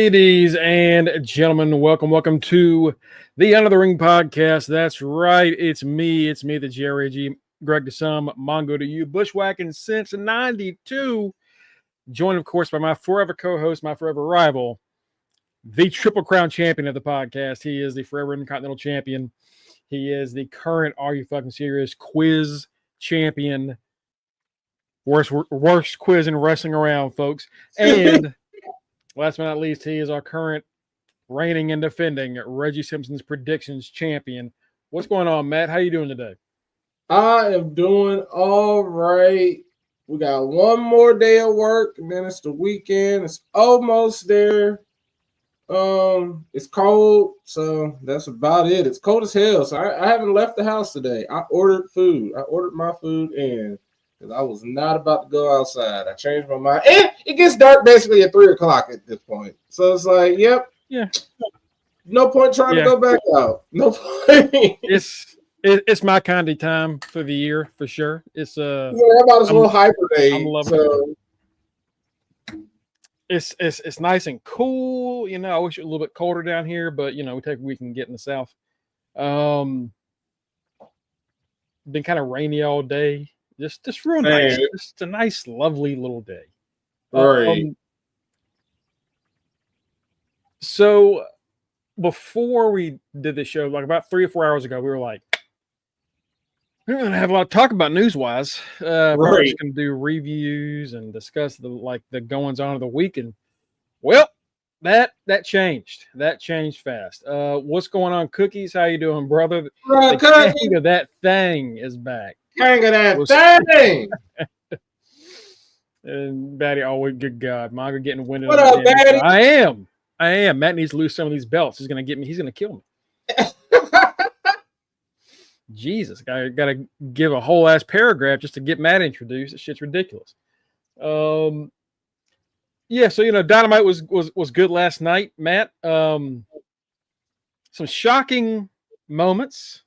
Ladies and gentlemen, welcome to the Under the Ring podcast. That's right, it's me, the Jerry G. Greg to some, Mongo to you, bushwhacking since '92. Joined, of course, by my forever co-host, my forever rival, the Triple Crown champion of the podcast. He is the forever Intercontinental champion. He is the current Are You Fucking Serious quiz champion. Worst quiz in wrestling around, folks. And last but not least, he is our current reigning and defending Reggie Simpson's predictions champion. What's going on, Matt? How you doing today? I am doing all right. We got one more day of work, and then it's the weekend. It's almost there. It's cold, so that's about it. It's cold as hell, so I haven't left the house today. I ordered food. I ordered my food in because I was not about to go outside. I changed my mind. And it gets dark basically at 3 o'clock at this point. So it's like, yep. Yeah. No point trying to go back out. No point. It's my kind of time for the year for sure. It's I might as well hibernate. I'm loving it. It's nice and cool. You know, I wish it was a little bit colder down here, but you know, we take a week and get in the south. Been kind of rainy all day. Just real nice. Just a nice, lovely little day. Right. So before we did the show, like about 3 or 4 hours ago, we were like, we're going to have a lot of talk about news-wise. We're just going to do reviews and discuss the goings on of the week. And well, that changed. That changed fast. What's going on, Cookies? How you doing, brother? The king of that thing is back. King of that thing. And Batty, always good God. Mongo getting winded. What up, Batty? I am. Matt needs to lose some of these belts. He's going to get me. He's going to kill me. Jesus, got to give a whole ass paragraph just to get Matt introduced. This shit's ridiculous. Yeah, so you know, Dynamite was good last night, Matt. Some shocking moments.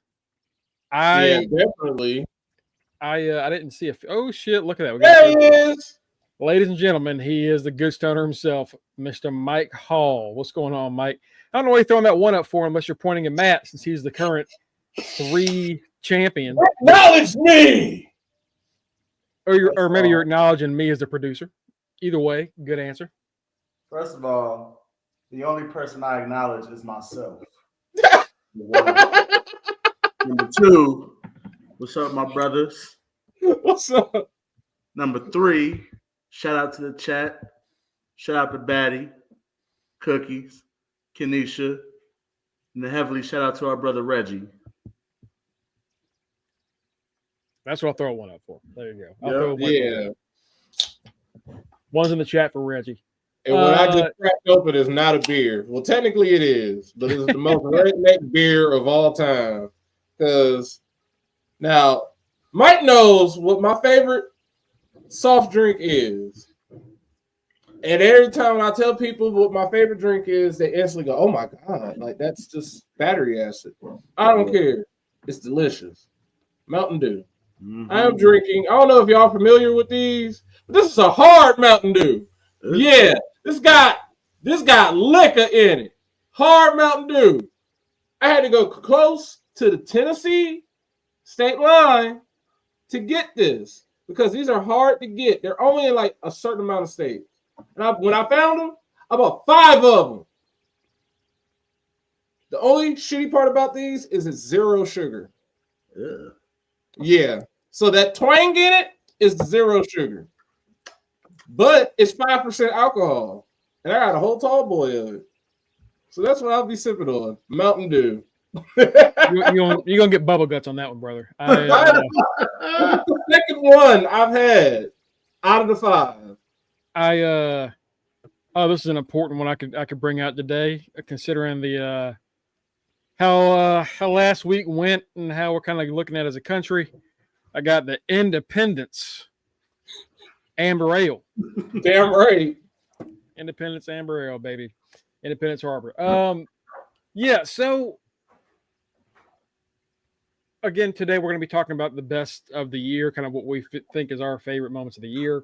Definitely. I didn't see oh shit! Look at that. There he is, ladies and gentlemen. He is the good stoner himself, Mr. Mike Hall. What's going on, Mike? I don't know why you're throwing that one up for unless you're pointing at Matt, since he's the current 3 champion. Acknowledge me, or maybe you're acknowledging me as the producer. Either way, good answer. First of all, the only person I acknowledge is myself. Number 2, what's up, my brothers? What's up? Number 3, shout out to the chat. Shout out to Batty, Cookies, Kenesha, and the heavily shout out to our brother Reggie. That's what I'll throw one up for. There you go. One's in the chat for Reggie. And what I just cracked open is not a beer. Well, technically it is, but it's the most redneck beer of all time. Because now Mike knows what my favorite soft drink is. And every time I tell people what my favorite drink is, they instantly go, oh my God, like that's just battery acid. I don't care. It's delicious. Mountain Dew. Mm-hmm. I am drinking. I don't know if y'all familiar with these, but this is a hard Mountain Dew. Yeah, this got liquor in it. Hard Mountain Dew. I had to go close to the Tennessee state line to get this because these are hard to get. They're only in like a certain amount of states. And when I found them, I bought 5 of them. The only shitty part about these is it's 0 sugar. Ugh. Yeah. So that twang in it is 0 sugar. But it's 5% alcohol. And I got a whole tall boy of it. So that's what I'll be sipping on. Mountain Dew. You're gonna get bubble guts on that one, brother. The second one I've had out of the 5. This is an important one I could bring out today, considering the how last week went and how we're kind of looking at it as a country. I got the Independence Amber Ale. Damn right. Independence Amber Ale, baby. Independence Harbor. Yeah, so again, today we're going to be talking about the best of the year, kind of what we think is our favorite moments of the year.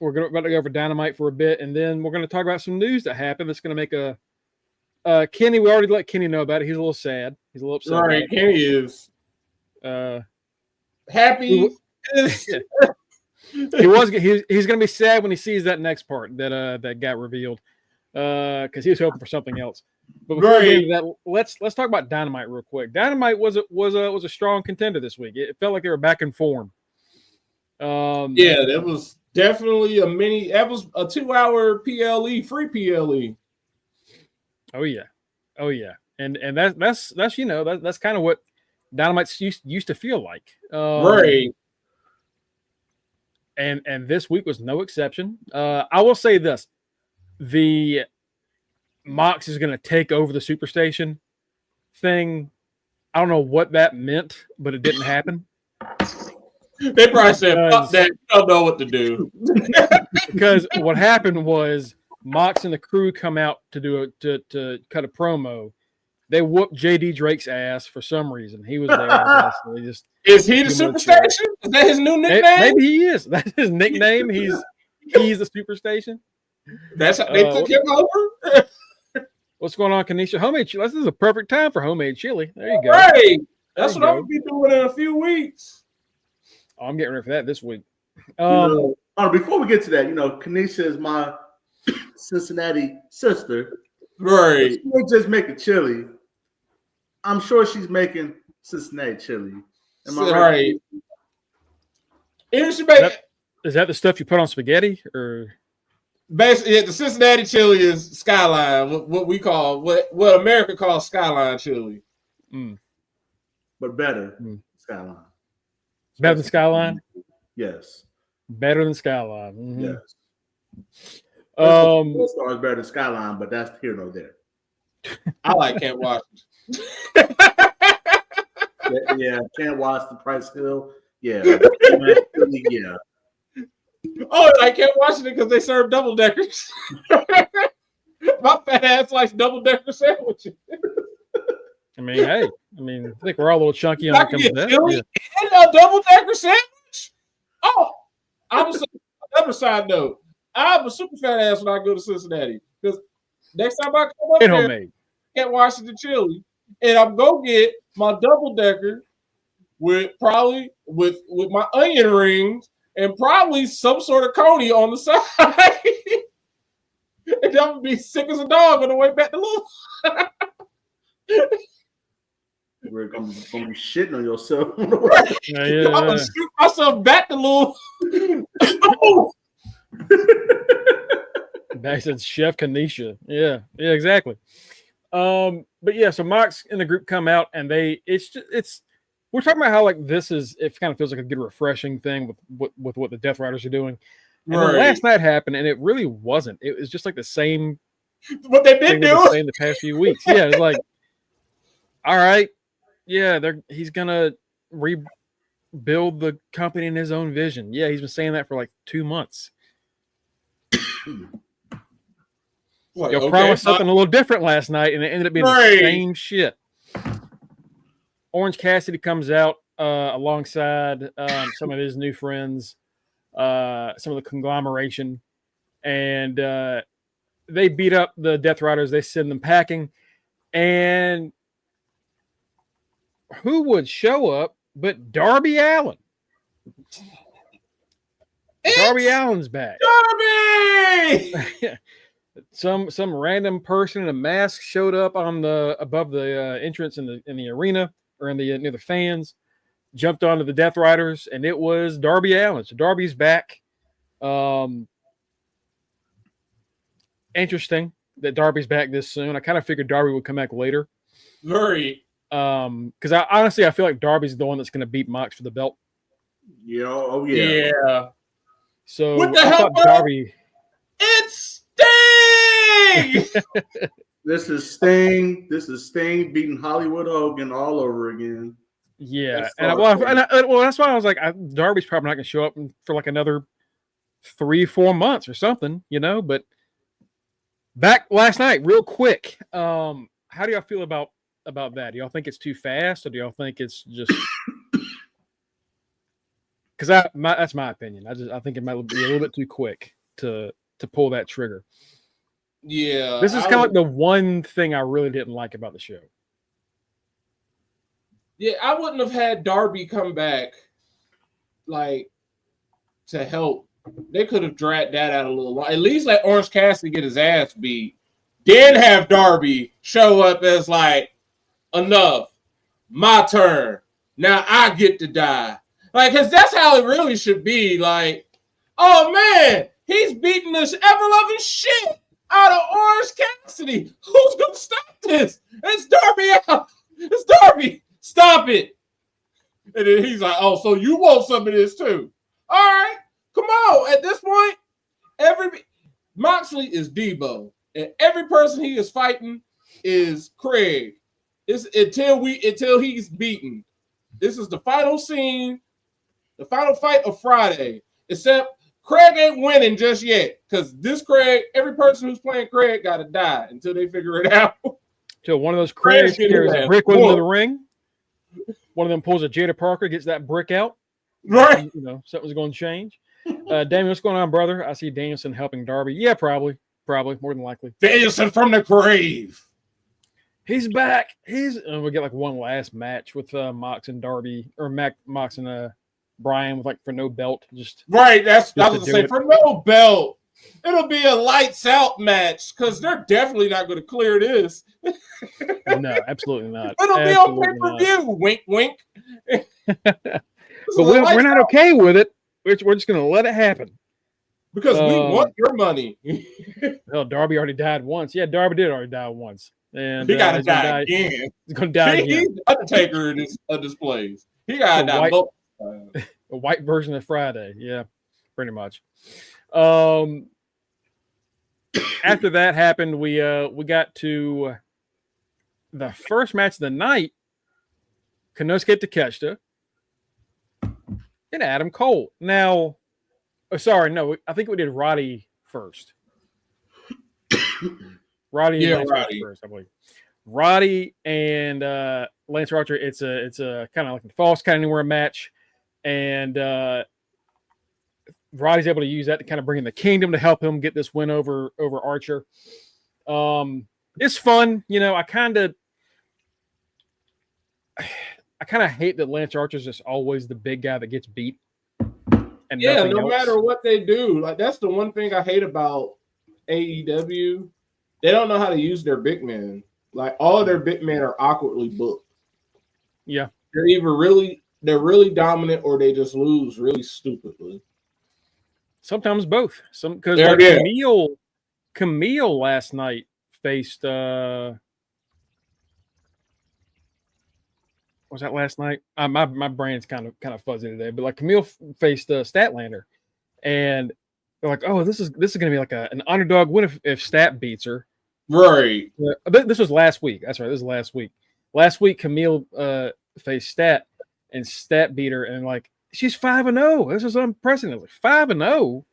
we're about to go over Dynamite for a bit, and then we're going to talk about some news that happened. That's going to make Kenny. We already let Kenny know about it. He's a little sad. He's a little upset. All right, Kenny is happy. He was. He's going to be sad when he sees that next part that got revealed, because he was hoping for something else. But before we get into that, let's talk about Dynamite real quick. Dynamite was a strong contender this week. It felt like they were back in form. Yeah, that was definitely that was a 2-hour PLE, free PLE. Oh yeah, and that's that's kind of what Dynamite used to feel like. Right. And this week was no exception. I will say this: the Mox is going to take over the Superstation thing. I don't know what that meant, but it didn't happen. They probably said, "Fuck that! You don't know what to do." Because what happened was Mox and the crew come out to cut a promo. They whooped JD Drake's ass for some reason. He was there. So is he the Superstation? Is that his new nickname? Maybe he is. That's his nickname. He's the Superstation. That's how they took him over. What's going on, Kanisha? Homemade chili. This is a perfect time for homemade chili. There you go. Right. That's what I'm gonna be doing in a few weeks. Oh, I'm getting ready for that this week. Before we get to that, Kanisha is my Cincinnati sister. Right. She ain't just making chili. I'm sure she's making Cincinnati chili. Am I right? Is that the stuff you put on spaghetti, or basically the Cincinnati chili is Skyline, what we call what America calls Skyline chili, but better Skyline. Better than Skyline? Yes. Better than Skyline. Mm-hmm. Yes. Star is better than Skyline, but that's here nor there. I like Can't Watch. yeah, Can't Watch the Price Hill. Yeah. Yeah. Oh, I can't watch it because they serve double deckers. My fat ass likes double decker sandwiches. I mean, hey, I think we're all a little chunky on it comes to that. And a double decker sandwich. Oh, another side note. I'm a super fat ass when I go to Cincinnati because next time I come up there, homemade. Can't watch the chili, and I'm gonna get my double decker with my onion rings and probably some sort of coney on the side. And I'm gonna be sick as a dog on the way back to Louisville. We're gonna be shitting on yourself. Yeah. I'm gonna shoot myself back to Louisville. That said Chef Kanisha. Yeah, exactly. But yeah, so Mox and the group come out and we're talking about how like it kind of feels like a good refreshing thing with what the Death Riders are doing. And then last night happened and it really wasn't. It was just like the same what they've been doing the past few weeks. Yeah, it's like, all right, yeah, he's gonna rebuild the company in his own vision. Yeah, he's been saying that for like 2 months. Promised something a little different last night, and it ended up being the same shit. Orange Cassidy comes out alongside some of his new friends, some of the conglomeration, and they beat up the Death Riders. They send them packing, and who would show up but Darby Allin? Darby Allin's back. Darby! Some random person in a mask showed up above the entrance in the arena or near the fans, jumped onto the Death Riders, and it was Darby Allin. So Darby's back. Interesting that Darby's back this soon. I kind of figured Darby would come back later. Very. Because I feel like Darby's the one that's going to beat Mox for the belt. Yeah. Oh yeah. Yeah. So what the hell, Darby? It's Sting. This is Sting beating Hollywood Hogan all over again. Yeah, that's why I was like, Darby's probably not going to show up for like another 3-4 months or something, But back last night, real quick. How do y'all feel about that? Do y'all think it's too fast, or do y'all think it's just because that's my opinion. I think it might be a little bit too quick to pull that trigger. Yeah, This is kind of like the one thing I really didn't like about the show. Yeah, I wouldn't have had Darby come back, like, to help. They could have dragged that out a little long. At least let Orange Cassidy get his ass beat. Then have Darby show up as like, enough, my turn. Now I get to die. Like, because that's how it really should be. Like, oh man, he's beating this ever-loving shit out of Orange Cassidy. Who's going to stop this? It's Darby out. It's Darby. Stop it. And then he's like, oh, so you want some of this too? All right, come on. At this point, Moxley is Debo. And every person he is fighting is Craig. It's until he's beaten. This is the final scene, the final fight of Friday. Except Craig ain't winning just yet. Because this Craig, every person who's playing Craig got to die until they figure it out. So one of those Craigs carries a brick with him to the ring. One of them pulls a Jada Parker, gets that brick out. Right. You know, something's going to change. Damian, what's going on, brother? I see Danielson helping Darby. Yeah, probably, more than likely. Danielson from the grave. He's back. We get like one last match with Mox and Darby, or Mox and Brian with like for no belt. Just right. I was to gonna say for no belt. It'll be a lights out match because they're definitely not going to clear this. No, absolutely not. It'll be on pay-per-view. Wink, wink. But we're not okay with it. We're just going to let it happen. Because we want your money. Well, Darby already died once. Yeah, Darby did already die once. And he got to die again. He's going to die again. He's the Undertaker of this place. He got to die both times. A white version of Friday. Yeah, pretty much. After that happened, we got to the first match of the night. Konosuke Takeshita and Adam Cole. Now, I think we did Roddy first. Roddy and Lance Archer first, I believe. Roddy and Lance Archer. It's a kind of like a false kind of anywhere match, and Roddy's able to use that to kind of bring in the Kingdom to help him get this win over Archer. It's fun, you know. I kind of hate that Lance Archer's just always the big guy that gets beat. And yeah, no matter what they do, like that's the one thing I hate about AEW. They don't know how to use their big men. Like all their big men are awkwardly booked. Yeah, they're either really dominant or they just lose really stupidly. Sometimes both. Because Camille last night faced. Was that last night? My brain's kind of fuzzy today, but like Camille faced Statlander, and they're like, "Oh, this is going to be like an underdog win if Stat beats her." Right. This was last week. That's right. This is last week. Last week, Camille faced Stat, and Stat beat her, and like she's 5-0. This is unprecedented. 5-0.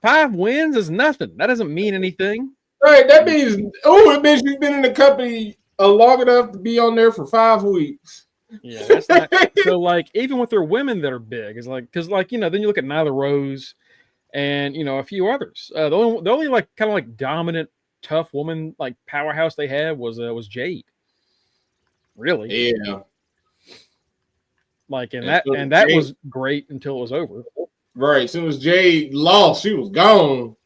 5 wins is nothing. That doesn't mean anything. Right. That means it means you've been in the company long enough to be on there for 5 weeks. Yeah, that's not, so like even with their women that are big, is like because like you know then you look at Nyla Rose and you know a few others. The only like kind of like dominant tough woman like powerhouse they had was Jade. Really? Yeah. Like that Jade was great until it was over. Right. As soon as Jade lost, she was gone.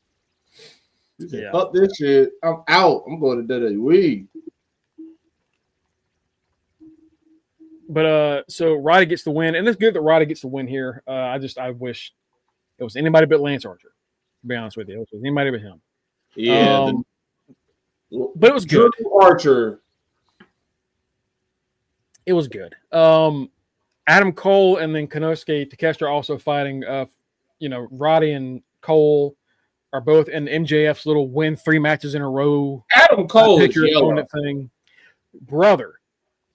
She said, fuck this shit. I'm out. I'm going to WWE. But so Roddy gets the win, and it's good that Roddy gets the win here. I wish it was anybody but Lance Archer. To be honest with you, it was anybody but him. Yeah, but it was good. Archer. It was good. Adam Cole and then Konosuke Takeshita are also fighting. Roddy and Cole are both in MJF's little win 3 matches in a row. Adam Cole pick your opponent thing, brother.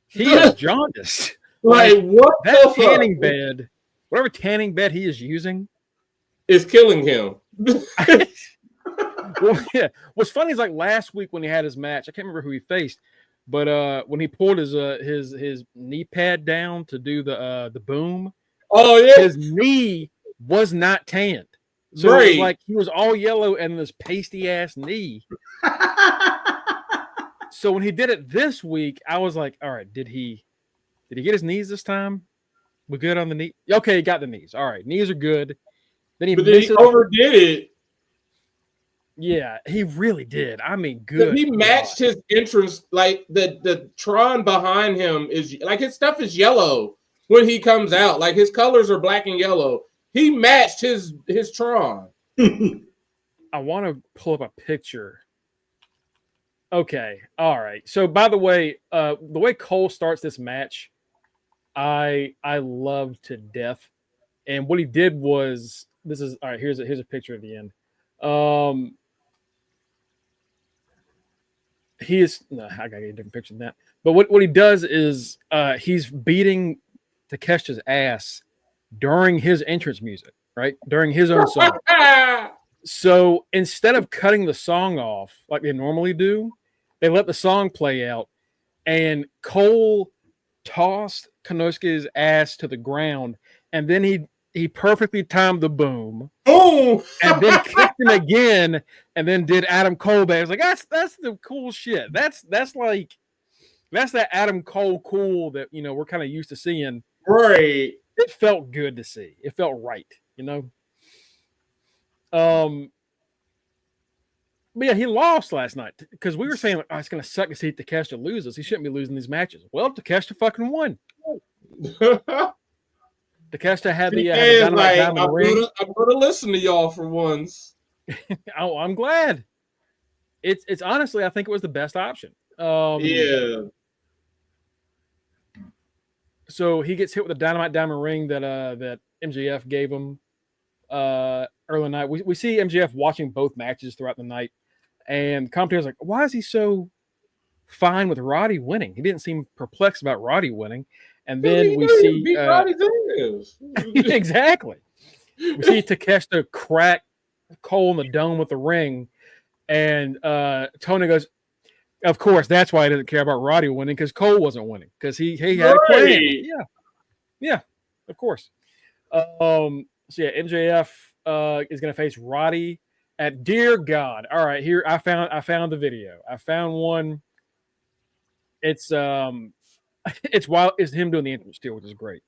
He is jaundiced. Like what? That tanning bed, whatever tanning bed he is using, is killing him. Well, yeah. What's funny is like last week when he had his match, I can't remember who he faced, but when he pulled his knee pad down to do the boom, Oh yeah, his knee was not tanned. So it was like he was all yellow and this pasty ass knee. So when he did it this week, I was like, all right, did he get his knees this time? We're good on the knee. Okay, he got the knees. All right, knees are good. Then he overdid it. Yeah, he really did. I mean, good. He matched his entrance, like the Tron behind him is like his stuff is yellow when he comes out. Like his colors are black and yellow. He matched his Tron. I want to pull up a picture. Okay, all right. So by the way Cole starts this match, I love to death. And what he did was this is all right. Here's a picture of the end. He is no, I gotta get a different picture than that. But what he does is he's beating Takeshita's ass during his entrance music, right? During his own song. So instead of cutting the song off like they normally do, they let the song play out, and Cole tossed Konosuke's ass to the ground, and then he perfectly timed the boom. Oh, and then kicked him again, and then did Adam Cole back. I was like, that's the cool shit. That's that Adam Cole cool that we're kind of used to seeing. Right. It felt good to see. It felt right, But yeah, he lost last night because we were saying, it's going to suck to see Takeshita loses. He shouldn't be losing these matches. Well, Takeshita fucking won. Takeshita had the Diamond ring. I'm going to listen to y'all for once. Oh, I'm glad. It's honestly, I think it was the best option. Yeah. So he gets hit with a diamond ring that MJF gave him early night. We see MJF watching both matches throughout the night, and the commentator's like, "Why is he so fine with Roddy winning? He didn't seem perplexed about Roddy winning." And then we see exactly. We see Takeshita crack Cole in the dome with the ring, and Tony goes, "Of course, that's why he doesn't care about Roddy winning because Cole wasn't winning because he had a plan." Yeah, of course. So yeah, MJF is going to face Roddy at Dear God. All right, here I found the video. I found one. It's wild. It's him doing the entrance too, which is great.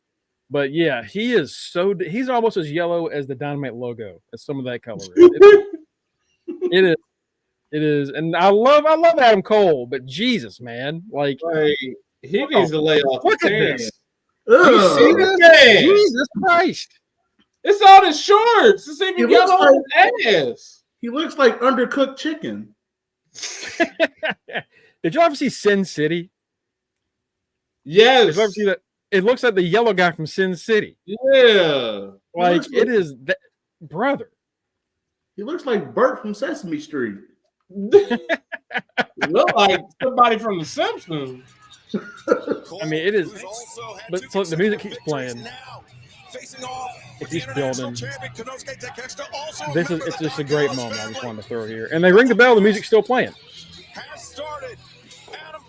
But yeah, he's almost as yellow as the Dynamite logo. As some of that color is. It is, and I love Adam Cole, but Jesus, man, like he needs to lay off. Look at this. You see this man? Jesus Christ! It's on his shorts. It's even yellow on his ass. He looks like undercooked chicken. Did you ever see Sin City? Yes. Did you ever see that? It looks like the yellow guy from Sin City. Yeah. Like it is that brother. He looks like Bert from Sesame Street. Look like somebody from The Simpsons. I mean, it is. But so the music keeps playing. It keeps building. It's just a great moment. I just wanted to throw here. And they ring the bell. The music's still playing.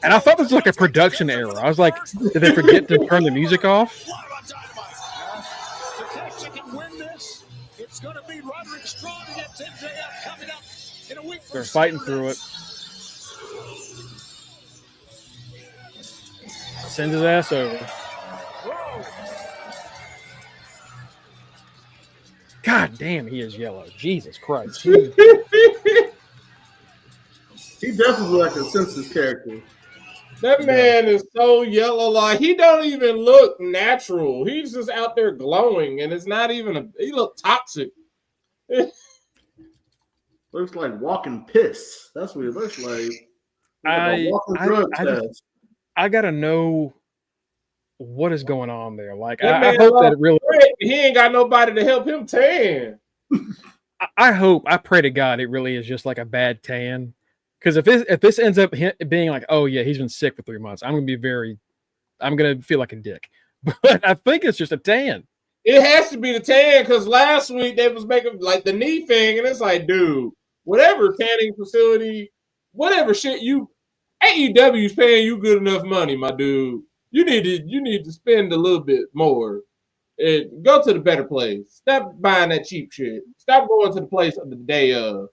And I thought this was like a production error. I was like, did they forget to turn the music off? They're fighting through it. Sends his ass over. God damn, he is yellow. Jesus Christ. He definitely like a Simpsons character. That man is so yellow, like he don't even look natural. He's just out there glowing, and it's not even he look toxic. Looks like walking piss. That's what he looks like. I gotta know what is going on there. Like I hope that it really he ain't got nobody to help him tan. I pray to God it really is just like a bad tan. Because if this ends up being like, oh yeah, he's been sick for 3 months, I'm gonna feel like a dick. But I think it's just a tan. It has to be the tan because last week they was making like the knee thing, and it's like, dude, whatever tanning facility, whatever shit AEW's paying you good enough money, my dude. You need to spend a little bit more Go to the better place. Stop buying that cheap shit. Stop going to the place of the day of.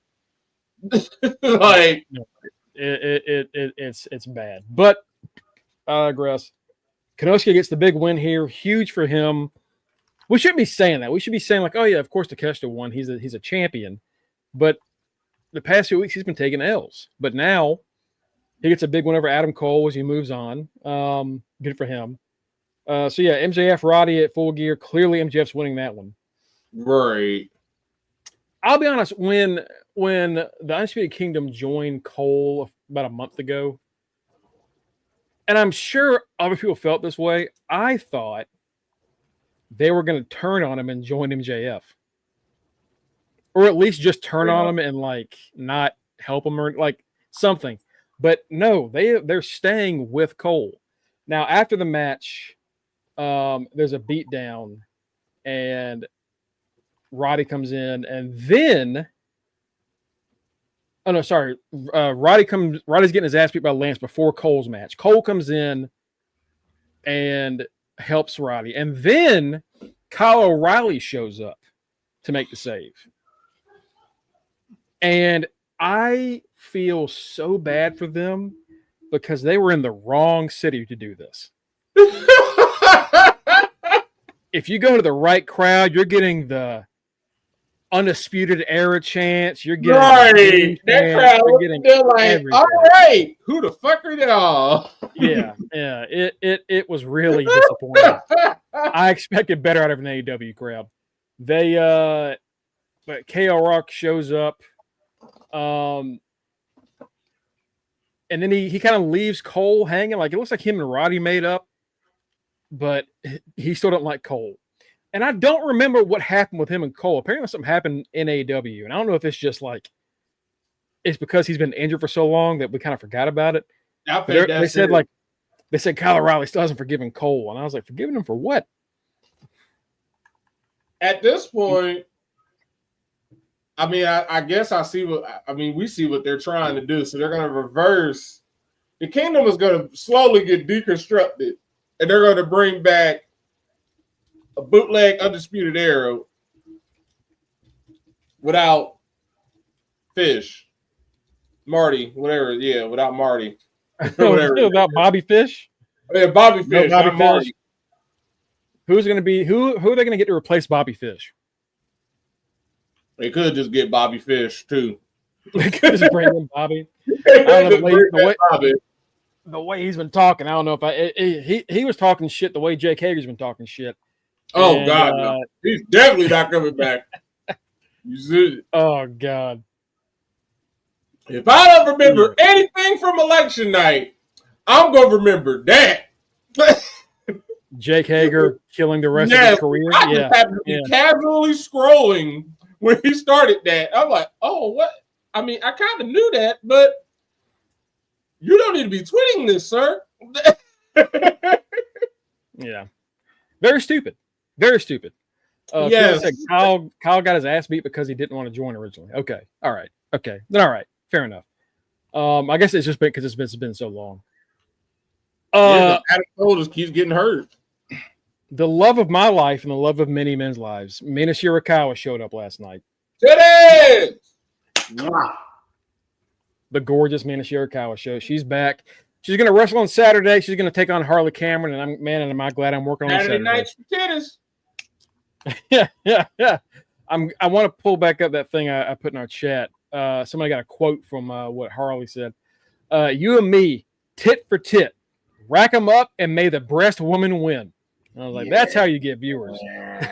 Like it's bad. But I digress. Konosuke gets the big win here. Huge for him. We shouldn't be saying that. We should be saying like, oh yeah, of course Takeshita won. He's a champion. But the past few weeks he's been taking L's. But now he gets a big win over Adam Cole as he moves on. Good for him. So yeah, MJF Roddy at Full Gear. Clearly MJF's winning that one. Right. I'll be honest, when the Undisputed Kingdom joined Cole about a month ago, and I'm sure other people felt this way, I thought they were going to turn on him and join MJF. Or at least just turn on him and like not help him or like something. But no, they're staying with Cole. Now, after the match, there's a beatdown and Roddy comes in, and then Roddy's getting his ass beat by Lance before Cole's match. Cole comes in and helps Roddy, and then Kyle O'Reilly shows up to make the save. And I feel so bad for them because they were in the wrong city to do this. If you go to the right crowd, you're getting the Undisputed Era chants. You're getting right. That crowd was still like, everything. All right, who the fuck are y'all? Yeah. It was really disappointing. I expected better out of an AEW crowd. But KO Rock shows up. And then he kind of leaves Cole hanging. Like it looks like him and Roddy made up, but he still don't like Cole. And I don't remember what happened with him and Cole. Apparently something happened in AEW. And I don't know if it's just like it's because he's been injured for so long that we kind of forgot about it. They said Kyle O'Reilly still hasn't forgiven Cole. And I was like, forgiving him for what? At this point, I mean, I guess we see what they're trying to do. So they're going to reverse. The Kingdom is going to slowly get deconstructed, and they're going to bring back a bootleg Undisputed Era without Fish, Marty, whatever. Yeah, without Marty. Whatever. Without Bobby Fish? Yeah, Bobby Fish. No Bobby Fish. Marty. Who's going to be who are they going to get to replace Bobby Fish? They could just get Bobby Fish too. They could just bring in Bobby. The way he's been talking, I don't know if he was talking shit the way Jake Hager's been talking shit. Oh, God, no. He's definitely not coming back. Oh, God. If I don't remember anything from election night, I'm going to remember that. Jake Hager killing the rest of his career. I just happened to be casually scrolling when he started that. I'm like, oh, what? I mean, I kind of knew that, but you don't need to be tweeting this, sir. Yeah. Very stupid. Very stupid. Yes. Said Kyle got his ass beat because he didn't want to join originally. Okay. All right. Okay. Then all right. Fair enough. I guess it's just been because it's been so long. Adam Cole just keeps getting hurt. The love of my life and the love of many men's lives, Mina Shirakawa showed up last night. Today! The gorgeous Mina Shirakawa show. She's back. She's going to wrestle on Saturday. She's going to take on Harley Cameron, and am I glad I'm working on Saturday nights for tennis. Yeah. I want to pull back up that thing I put in our chat. Somebody got a quote from what Harley said. You and me, tit for tit, rack them up, and may the breast woman win. And I was like, that's how you get viewers.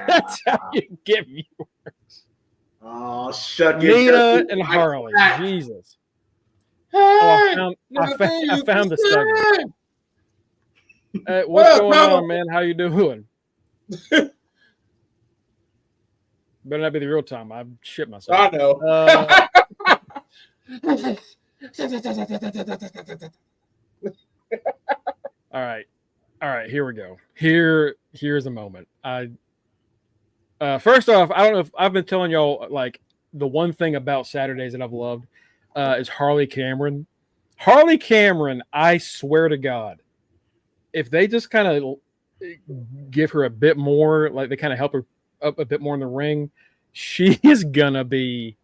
That's how you get viewers. Oh, shut it. Mina and Harley. Jesus. Hey, I found the segment. What's going on, man? How you doing? Better not be the real time. I've shit myself. I know. All right. Here we go. Here's the moment. First off, I don't know if I've been telling y'all like the one thing about Saturdays that I've loved is Harley Cameron. Harley Cameron, I swear to God, if they just kind of give her a bit more, like they kind of help her up a bit more in the ring, she is gonna be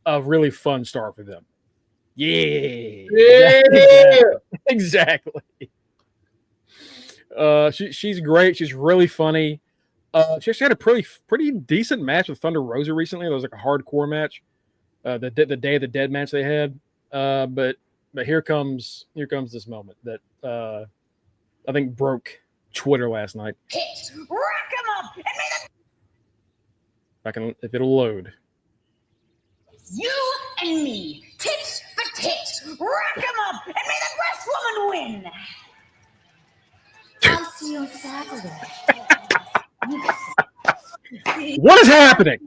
a really fun star for them. Yeah. Exactly. She's great. She's really funny. She actually had a pretty decent match with Thunder Rosa recently. It was like a hardcore match. The Day of the Dead match they had. But here comes this moment that I think broke Twitter last night. Hit, rock him up, and may If it'll load. you and me, tit for tit, rock him up, and may the breast woman win. I'll see you on Saturday. What is happening?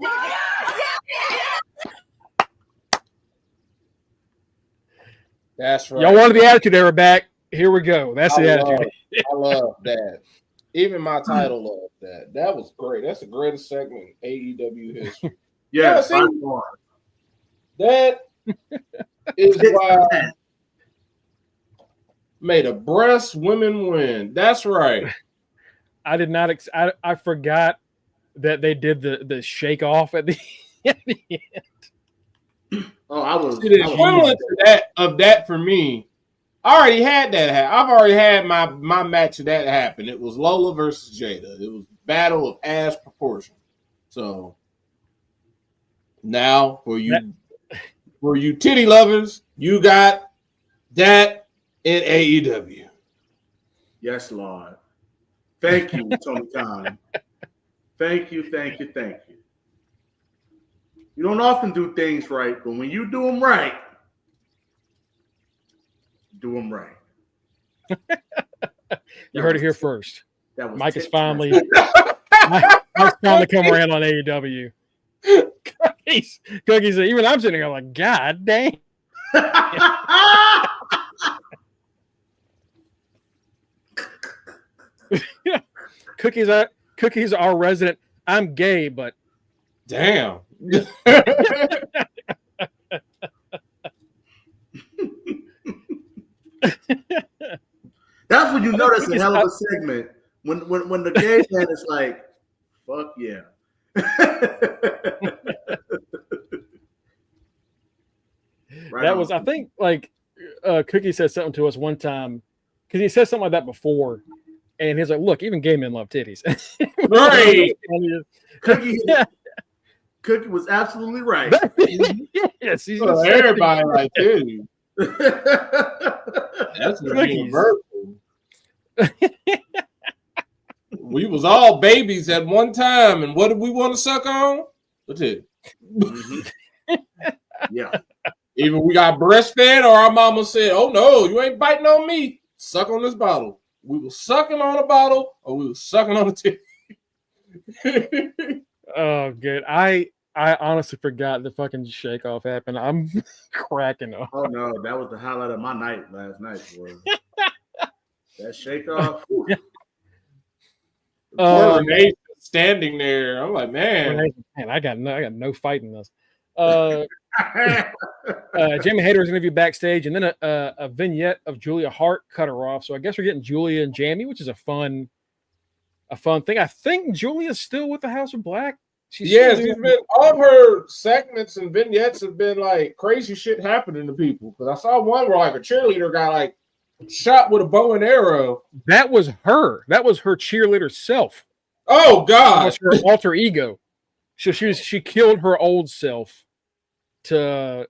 That's right. Y'all wanted the attitude era back. Here we go. That's the attitude. I love that. Even my title loved that. That was great. That's the greatest segment in AEW history. Yeah, that is why may the breast women win. That's right. I did not. I forgot that they did the shake off at the end. Oh, I was the equivalent of that for me. I already had that. I've already had my match of that happen. It was Lola versus Jada. It was battle of ass proportion. So now for you titty lovers, you got that in AEW. Yes, Lord. Thank you, Tony Khan. Thank you. You don't often do things right, but when you do them right, do them right. You heard it here first. Mike is finally Mike's finally come around on AEW. Cookies. Even I'm sitting here like, God dang. Cookies are our resident. I'm gay, but damn. That's when you know that's a hell of a segment. When the gay man is like, fuck yeah. Right that on. was, I think, like Cookie said something to us one time because he said something like that before, and he's like, "Look, even gay men love titties." Right. Cookie was absolutely right. Yes, he's everybody like titties. That's universal. We was all babies at one time, and what did we want to suck on? The titty. Mm-hmm. Yeah. Either we got breastfed or our mama said, "Oh no, you ain't biting on me. Suck on this bottle." We were sucking on a bottle or we were sucking on a titty. Oh, good. I honestly forgot the fucking shake off happened. I'm cracking up. Oh no, that was the highlight of my night last night. Was that shake off? Renee standing there. I'm like, man, I got no fight in this. Jamie Hayter was interviewed backstage, and then a vignette of Julia Hart cut her off. So I guess we're getting Julia and Jamie, which is a fun thing. I think Julia's still with the House of Black. She's been all of her segments and vignettes have been like crazy shit happening to people. Because I saw one where like a cheerleader got like shot with a bow and arrow. That was her. That was her cheerleader self. Oh God! That was her alter ego. So she killed her old self to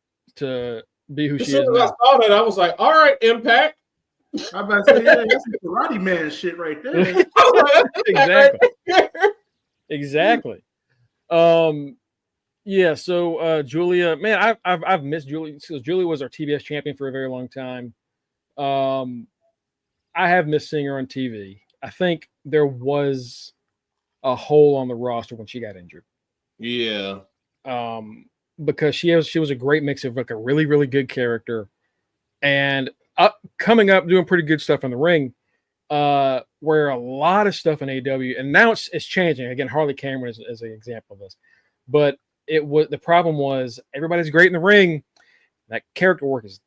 be who she is. As I saw that, I was like, all right, Impact. I'm about to say, yeah, that's the Karate Man shit right there. Exactly. Yeah, so Julia, man, I've missed Julia because Julia was our TBS champion for a very long time. I have missed seeing her on TV. I think there was a hole on the roster when she got injured. Yeah. Because she was a great mix of like a really, really good character and coming up doing pretty good stuff in the ring. Where a lot of stuff in AEW, and now it's changing. Again, Harley Cameron is an example of this. But the problem was everybody's great in the ring. That character work is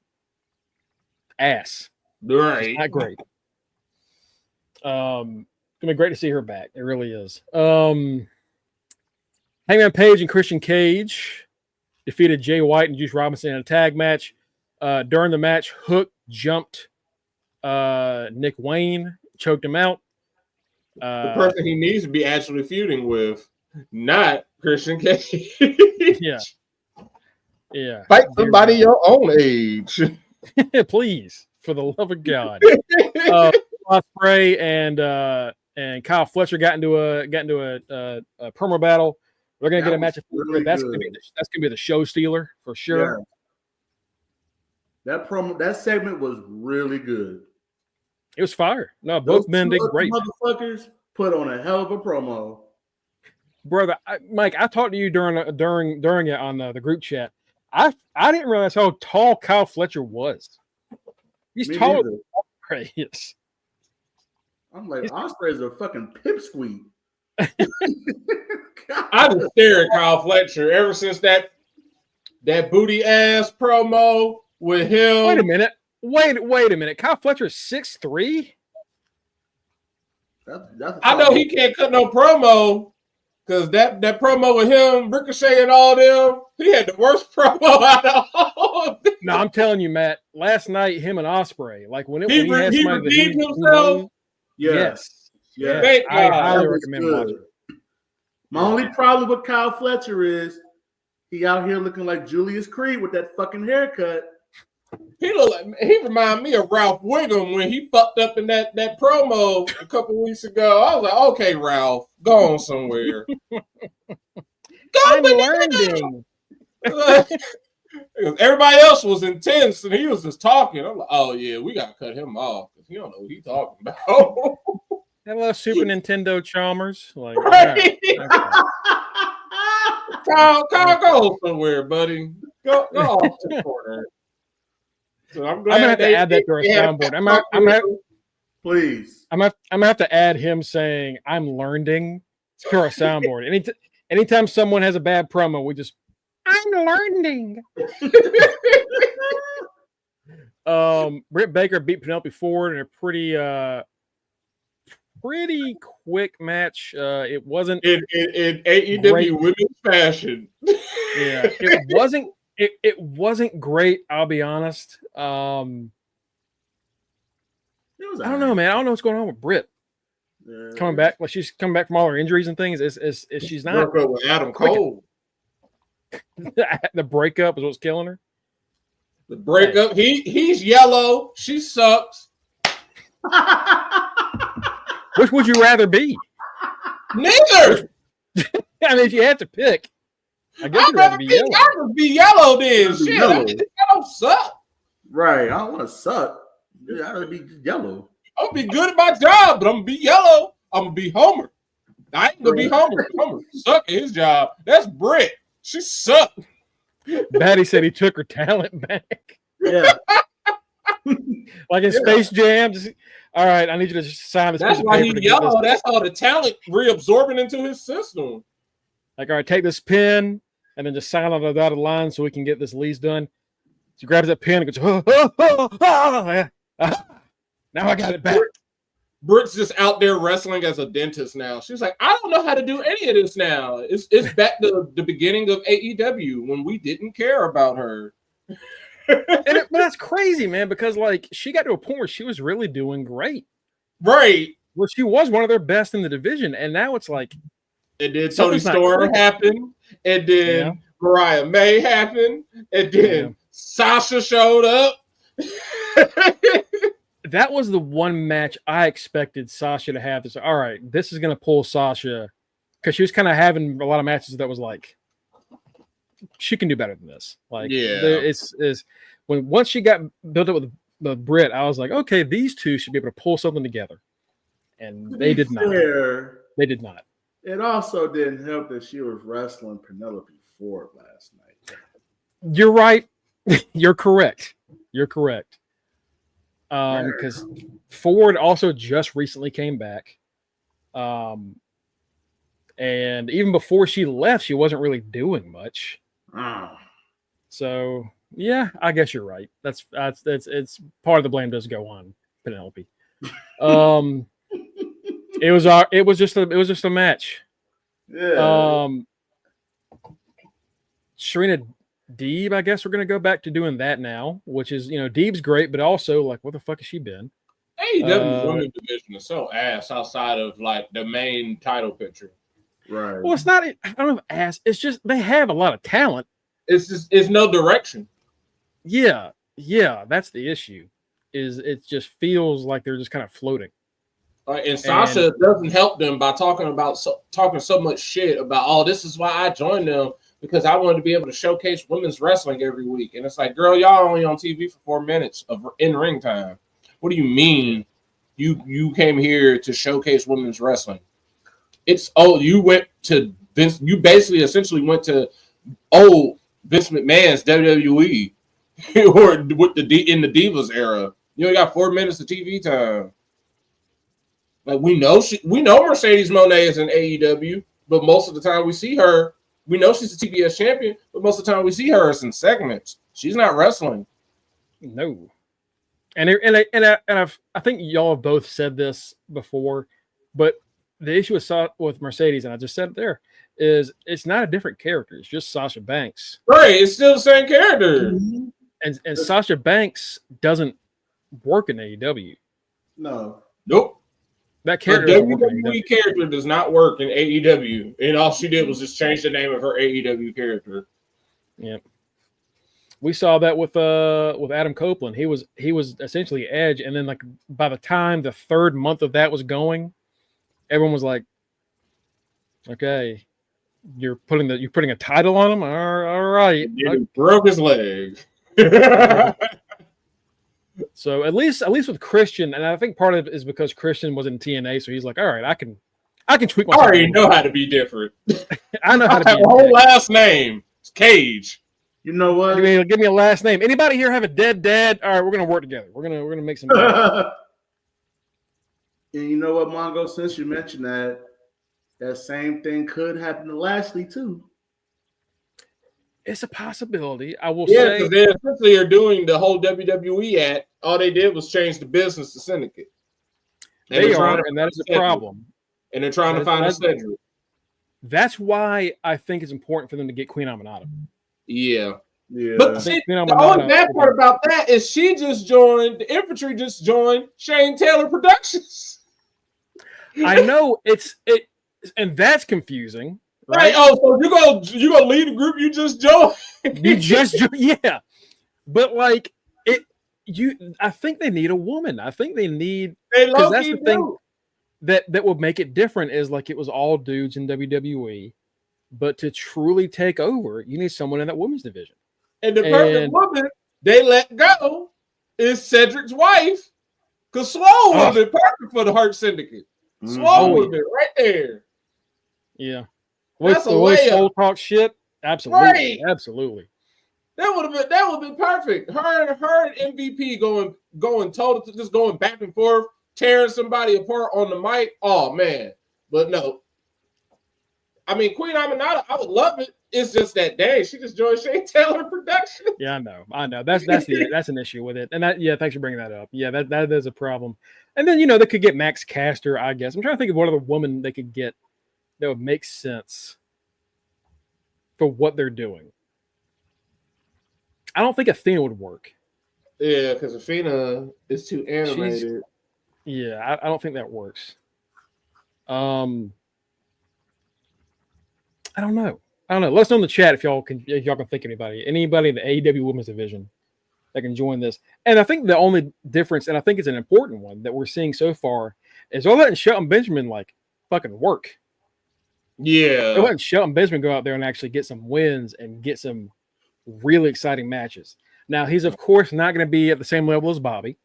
ass. Right. It's not great. gonna be great to see her back. It really is. Hangman Page and Christian Cage defeated Jay White and Juice Robinson in a tag match. During the match, Hook jumped Nick Wayne, choked him out. The person he needs to be actually feuding with, not Christian Cage. Yeah. Fight somebody your own age. Please, for the love of God. Ospreay and Kyle Fletcher got into a promo battle. We're gonna get a match. Really that's gonna be the show stealer for sure. Yeah. That segment was really good. It was fire. No, both men did great. Motherfuckers put on a hell of a promo. Brother, Mike, I talked to you during it on the group chat. I didn't realize how tall Kyle Fletcher was. He's taller than Ospreay is. I'm like, Ospreay's a fucking pipsqueak. I've been staring at Kyle Fletcher ever since that booty ass promo with him. Wait a minute. Wait a minute. Kyle Fletcher is 6'3"? I know he can't cut no promo because that promo with him, Ricochet and all them, he had the worst promo out of all of them. No, I'm telling you, Matt. Last night, him and Ospreay, like when he redeemed himself. Yes. I highly recommend good. watching. My only problem with Kyle Fletcher is he out here looking like Julius Creed with that fucking haircut. He remind me of Ralph Wiggum when he fucked up in that promo a couple weeks ago. I was like, okay, Ralph, go on somewhere. I'm learning. Everybody else was intense and he was just talking. I'm like, oh yeah, we gotta cut him off because he don't know what he's talking about. Hello, Super Nintendo Chalmers. Like, right. Yeah, Kyle, go somewhere, buddy. Go off to the corner. So I'm gonna have to add that to our soundboard. Please. I'm gonna have to add him saying "I'm learning" to our soundboard. Anytime someone has a bad promo, we just "I'm learning." Britt Baker beat Penelope Ford in a pretty quick match. It wasn't in AEW women's fashion. Yeah, it wasn't great. I'll be honest. I don't know, man. I don't know what's going on with Britt. Coming back, like she's coming back from all her injuries and things. Is she's not broke up with Adam Cole? The breakup is what's killing her. The breakup. He's yellow. She sucks. Which would you rather be? Neither. I mean, if you had to pick, I guess you'd rather be yellow. I would be yellow then. Shit, I don't suck. Right. I don't want to suck. I'd rather be yellow. I'm gonna be good at my job, but I'm gonna be yellow. I'm gonna be Homer. I ain't gonna be Homer. Homer suck at his job. That's Britt. She sucked. Batty said he took her talent back. Yeah. Like in Space Jam. All right, I need you to sign this. That's why he's yellow. That's how the talent reabsorbing into his system. Like, all right, take this pen and then just sign on the dotted line so we can get this lease done. She grabs that pen and goes, now I got it back. Britt's just out there wrestling as a dentist now. She's like, I don't know how to do any of this now. It's back to the beginning of AEW when we didn't care about her. But that's crazy, man, because like she got to a point where she was really doing great. Right. Well, she was one of their best in the division, and now it's like it did Tony Storm happen, and then Mariah May happened, and then Sasha showed up. That was the one match I expected Sasha to have. All right, this is going to pull Sasha, because she was kind of having a lot of matches that was like, she can do better than this. Like, it's once she got built up with the Britt, I was like, okay, these two should be able to pull something together, and they did not. They did not. It also didn't help that she was wrestling Penelope Ford last night. You're right. You're correct. Because Ford also just recently came back. And even before she left, she wasn't really doing much. So yeah, I guess you're right. That's it's part of the blame does go on Penelope. It was just a match. Yeah. Serena Deeb, I guess we're gonna go back to doing that now, which is Deeb's great, but also like, what the fuck has she been? AEW women's division is so ass outside of like the main title picture. Right. Well, it's not. I don't know if ass. It's just they have a lot of talent. It's no direction. Yeah, that's the issue. Is it just feels like they're just kind of floating. And Sasha doesn't help them by talking so much shit about, oh, this is why I joined them, because I wanted to be able to showcase women's wrestling every week. And it's like, girl, y'all only on TV for 4 minutes of in-ring time. What do you mean you came here to showcase women's wrestling? You went to Vince. You basically essentially went to Vince McMahon's WWE or with in the Divas era. You only got 4 minutes of TV time. Like we know Mercedes Moné is in AEW, but most of the time we see her. We know she's a TBS champion, but most of the time we see her as in segments. She's not wrestling. No. I think y'all have both said this before, but the issue with Mercedes, and I just said it there, is it's not a different character. It's just Sasha Banks. Right. It's still the same character. Mm-hmm. And Sasha Banks doesn't work in AEW. No. Nope. That character, WWE character does not work in AEW. And all she did was just change the name of her AEW character. Yeah. We saw that with Adam Copeland. He was essentially Edge, and then like by the time the third month of that was going, everyone was like, "Okay, you're putting a title on him. All right." He broke his leg. So at least with Christian, and I think part of it is because Christian was in TNA, so he's like, "All right, I can tweak myself." I already know how to be different. I know how to be. A whole last name. It's Cage. You know what? Give me a last name. Anybody here have a dead dad? All right, we're gonna work together. We're gonna make some. And you know what, Mongo? Since you mentioned that same thing could happen to Lashley too. It's a possibility. I will Yeah, say because they essentially are doing the whole WWE act. All they did was change the business to Syndicate. They are, and that is a problem. And they're trying to find a Cedric. That's why I think it's important for them to get Queen Aminata. Yeah. But see, the only bad part about that is the infantry just joined Shane Taylor Productions. I know and that's confusing. Right? Oh, so you gonna lead the group you just joined? Yeah. But like I think they need a woman. I think they need, because that's the thing that would make it different is like it was all dudes in WWE, but to truly take over, you need someone in that women's division. And the perfect woman they let go is Cedric's wife, because Swole would have been perfect for the Hart Syndicate. Swole would have been right there. Yeah. That's the way Swole talk shit. Absolutely. Right. Absolutely. That would have been perfect. Her and MVP going total, just going back and forth, tearing somebody apart on the mic. Oh man. But no. I mean, Queen Aminata, I would love it. It's just that day she just joined Shane Taylor Production. Yeah, I know. That's an issue with it. And thanks for bringing that up. Yeah, that is a problem. And then they could get Max Caster, I guess. I'm trying to think of what other woman they could get that would make sense for what they're doing. I don't think Athena would work. Yeah, because Athena is too animated. I don't think that works. I don't know. Let us know in the chat if y'all can think of anybody in the AEW Women's Division that can join this. And I think the only difference, and I think it's an important one that we're seeing so far, is they're letting Shelton Benjamin fucking work. Yeah, they're letting Shelton Benjamin go out there and actually get some wins and get some really exciting matches. Now he's of course not going to be at the same level as Bobby,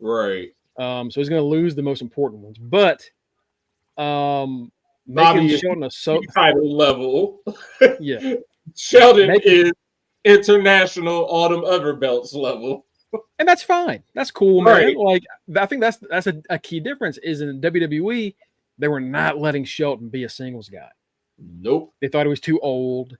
right? So he's going to lose the most important ones, but Bobby is Shelton a title level. Yeah, Shelton is international all them other belts level, and that's fine. That's cool, right. Man. I think that's a key difference. Is in WWE they were not letting Shelton be a singles guy. Nope. They thought he was too old.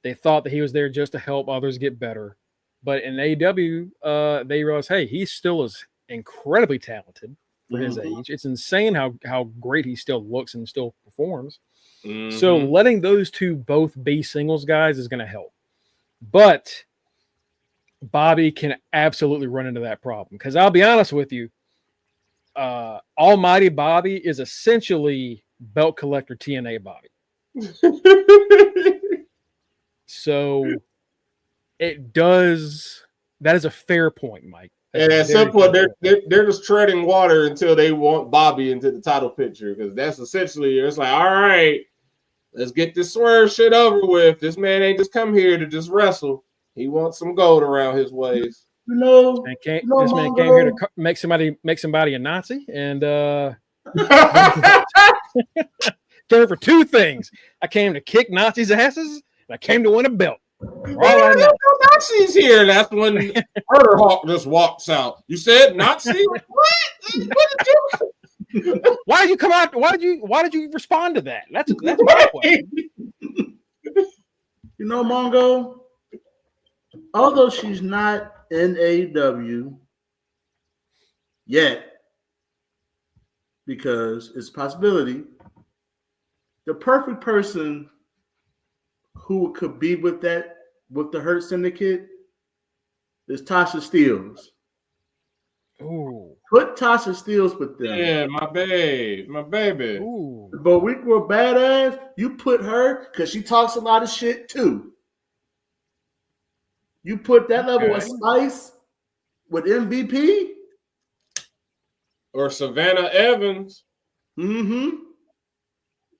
They thought that he was there just to help others get better. But in AEW, they realized, hey, he still is incredibly talented. for his age. It's insane how great he still looks and still performs. Mm-hmm. So letting those two both be singles guys is going to help. But Bobby can absolutely run into that problem because I'll be honest with you, Almighty Bobby is essentially belt collector TNA Bobby. So it does. That is a fair point, Mike. And at some point, they're just treading water until they want Bobby into the title picture because that's essentially it's like, all right, let's get this swerve shit over with. This man ain't just come here to just wrestle. He wants some gold around his waist. You know, this man came here to make somebody a Nazi and came for two things. I came to kick Nazis' asses, and I came to win a belt. No Nazis here. That's when Murder Hawk just walks out. You said Nazi? What? What did you? Why did you come out? Why did you respond to that? That's my question. You know, Mongo, although she's not in AEW yet, because it's a possibility, the perfect person who could be with the Hurt Syndicate is Tasha Steelz. Ooh. Put Tasha Steelz with them. Yeah, my baby. Ooh. But we were badass. You put her because she talks a lot of shit too. You put that level of spice with MVP or Savannah Evans. Mm-hmm.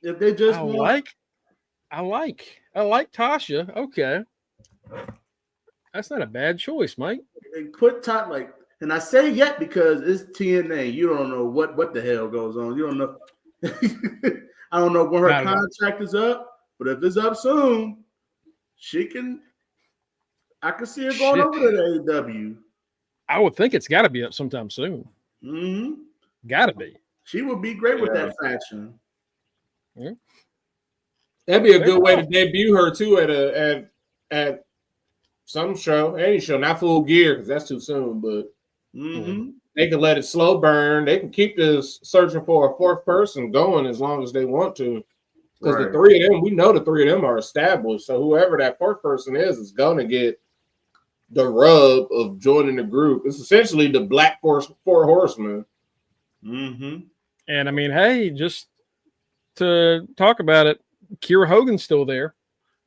If they just I like Tasha. Okay. That's not a bad choice, Mike. They put top like, and I say yet because it's TNA. You don't know what the hell goes on. You don't know. I don't know when her contract is up, but if it's up soon, she can. I can see her going over to the AEW. I would think it's got to be up sometime soon. Mm-hmm. Got to be. She would be great with that faction. Yeah. That'd be a good way to debut her too at some show, any show, not Full Gear because that's too soon. But they can let it slow burn. They can keep this searching for a fourth person going as long as they want to. Because the three of them, we know the three of them are established. So whoever that fourth person is going to get the rub of joining the group. It's essentially the Black Four Horsemen. Mm-hmm. And I mean, hey, just to talk about it, Kiera Hogan's still there.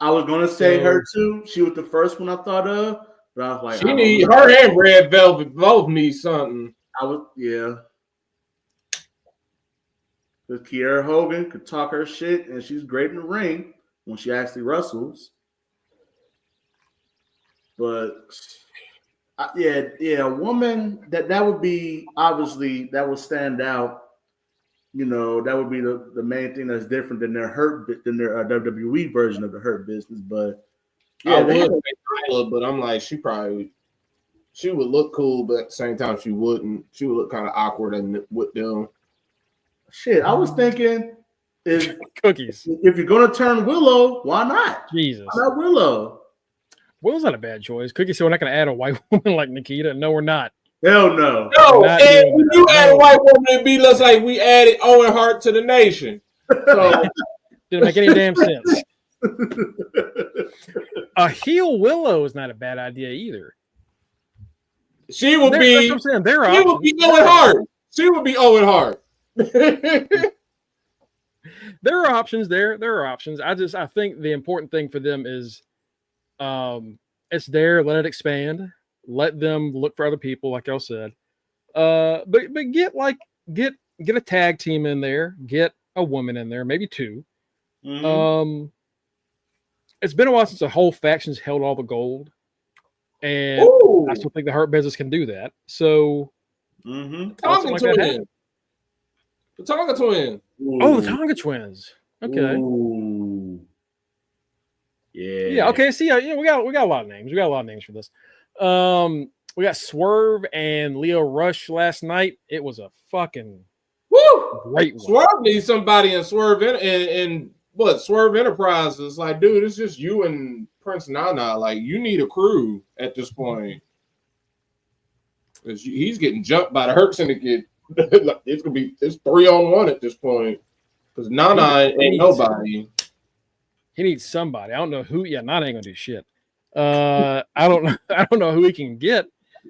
I was gonna say her too. She was the first one I thought of, but I was like, she need her and Red Velvet both need something. Because Kiera Hogan could talk her shit, and she's great in the ring when she actually wrestles. But a woman that would be obviously that would stand out. You know, that would be the main thing that's different than their WWE version of the Hurt Business. But yeah, I would say Tyler, but I'm like, she would look cool, but at the same time, she wouldn't. She would look kind of awkward and with them. Shit, I was thinking if Cookies. If you're gonna turn Willow, why not? Jesus, why not Willow? Willow's not a bad choice. Cookie said we're not going to add a white woman like Nikita. No, we're not. Hell no. No, and when you add a white woman, it be less like we added Owen Hart to the nation. So didn't make any damn sense. A heel Willow is not a bad idea either. She would be. That's what I'm saying. She would be Owen Hart. She would be Owen Hart. There are options there. There are options. I think the important thing for them is it's there, let it expand, let them look for other people, like y'all said. But get a tag team in there, get a woman in there, maybe two. Mm-hmm. It's been a while since the whole faction's held all the gold. And I still think the Hurt Business can do that. So Tonga Twins. The Tonga Twins. Oh, the Tonga Twins. Okay. Ooh. Yeah. Yeah. Okay. See, we got a lot of names. We got a lot of names for this. We got Swerve and Leo Rush last night. It was a fucking great one. Swerve needs somebody in Swerve and what Swerve Enterprises. Like, dude, it's just you and Prince Nana. Like, you need a crew at this point. He's getting jumped by the Hurt Syndicate It's 3-on-1 at this point because Nana ain't nobody. He needs somebody. I don't know who. Yeah, Nana ain't gonna do shit. I don't know. I don't know who he can get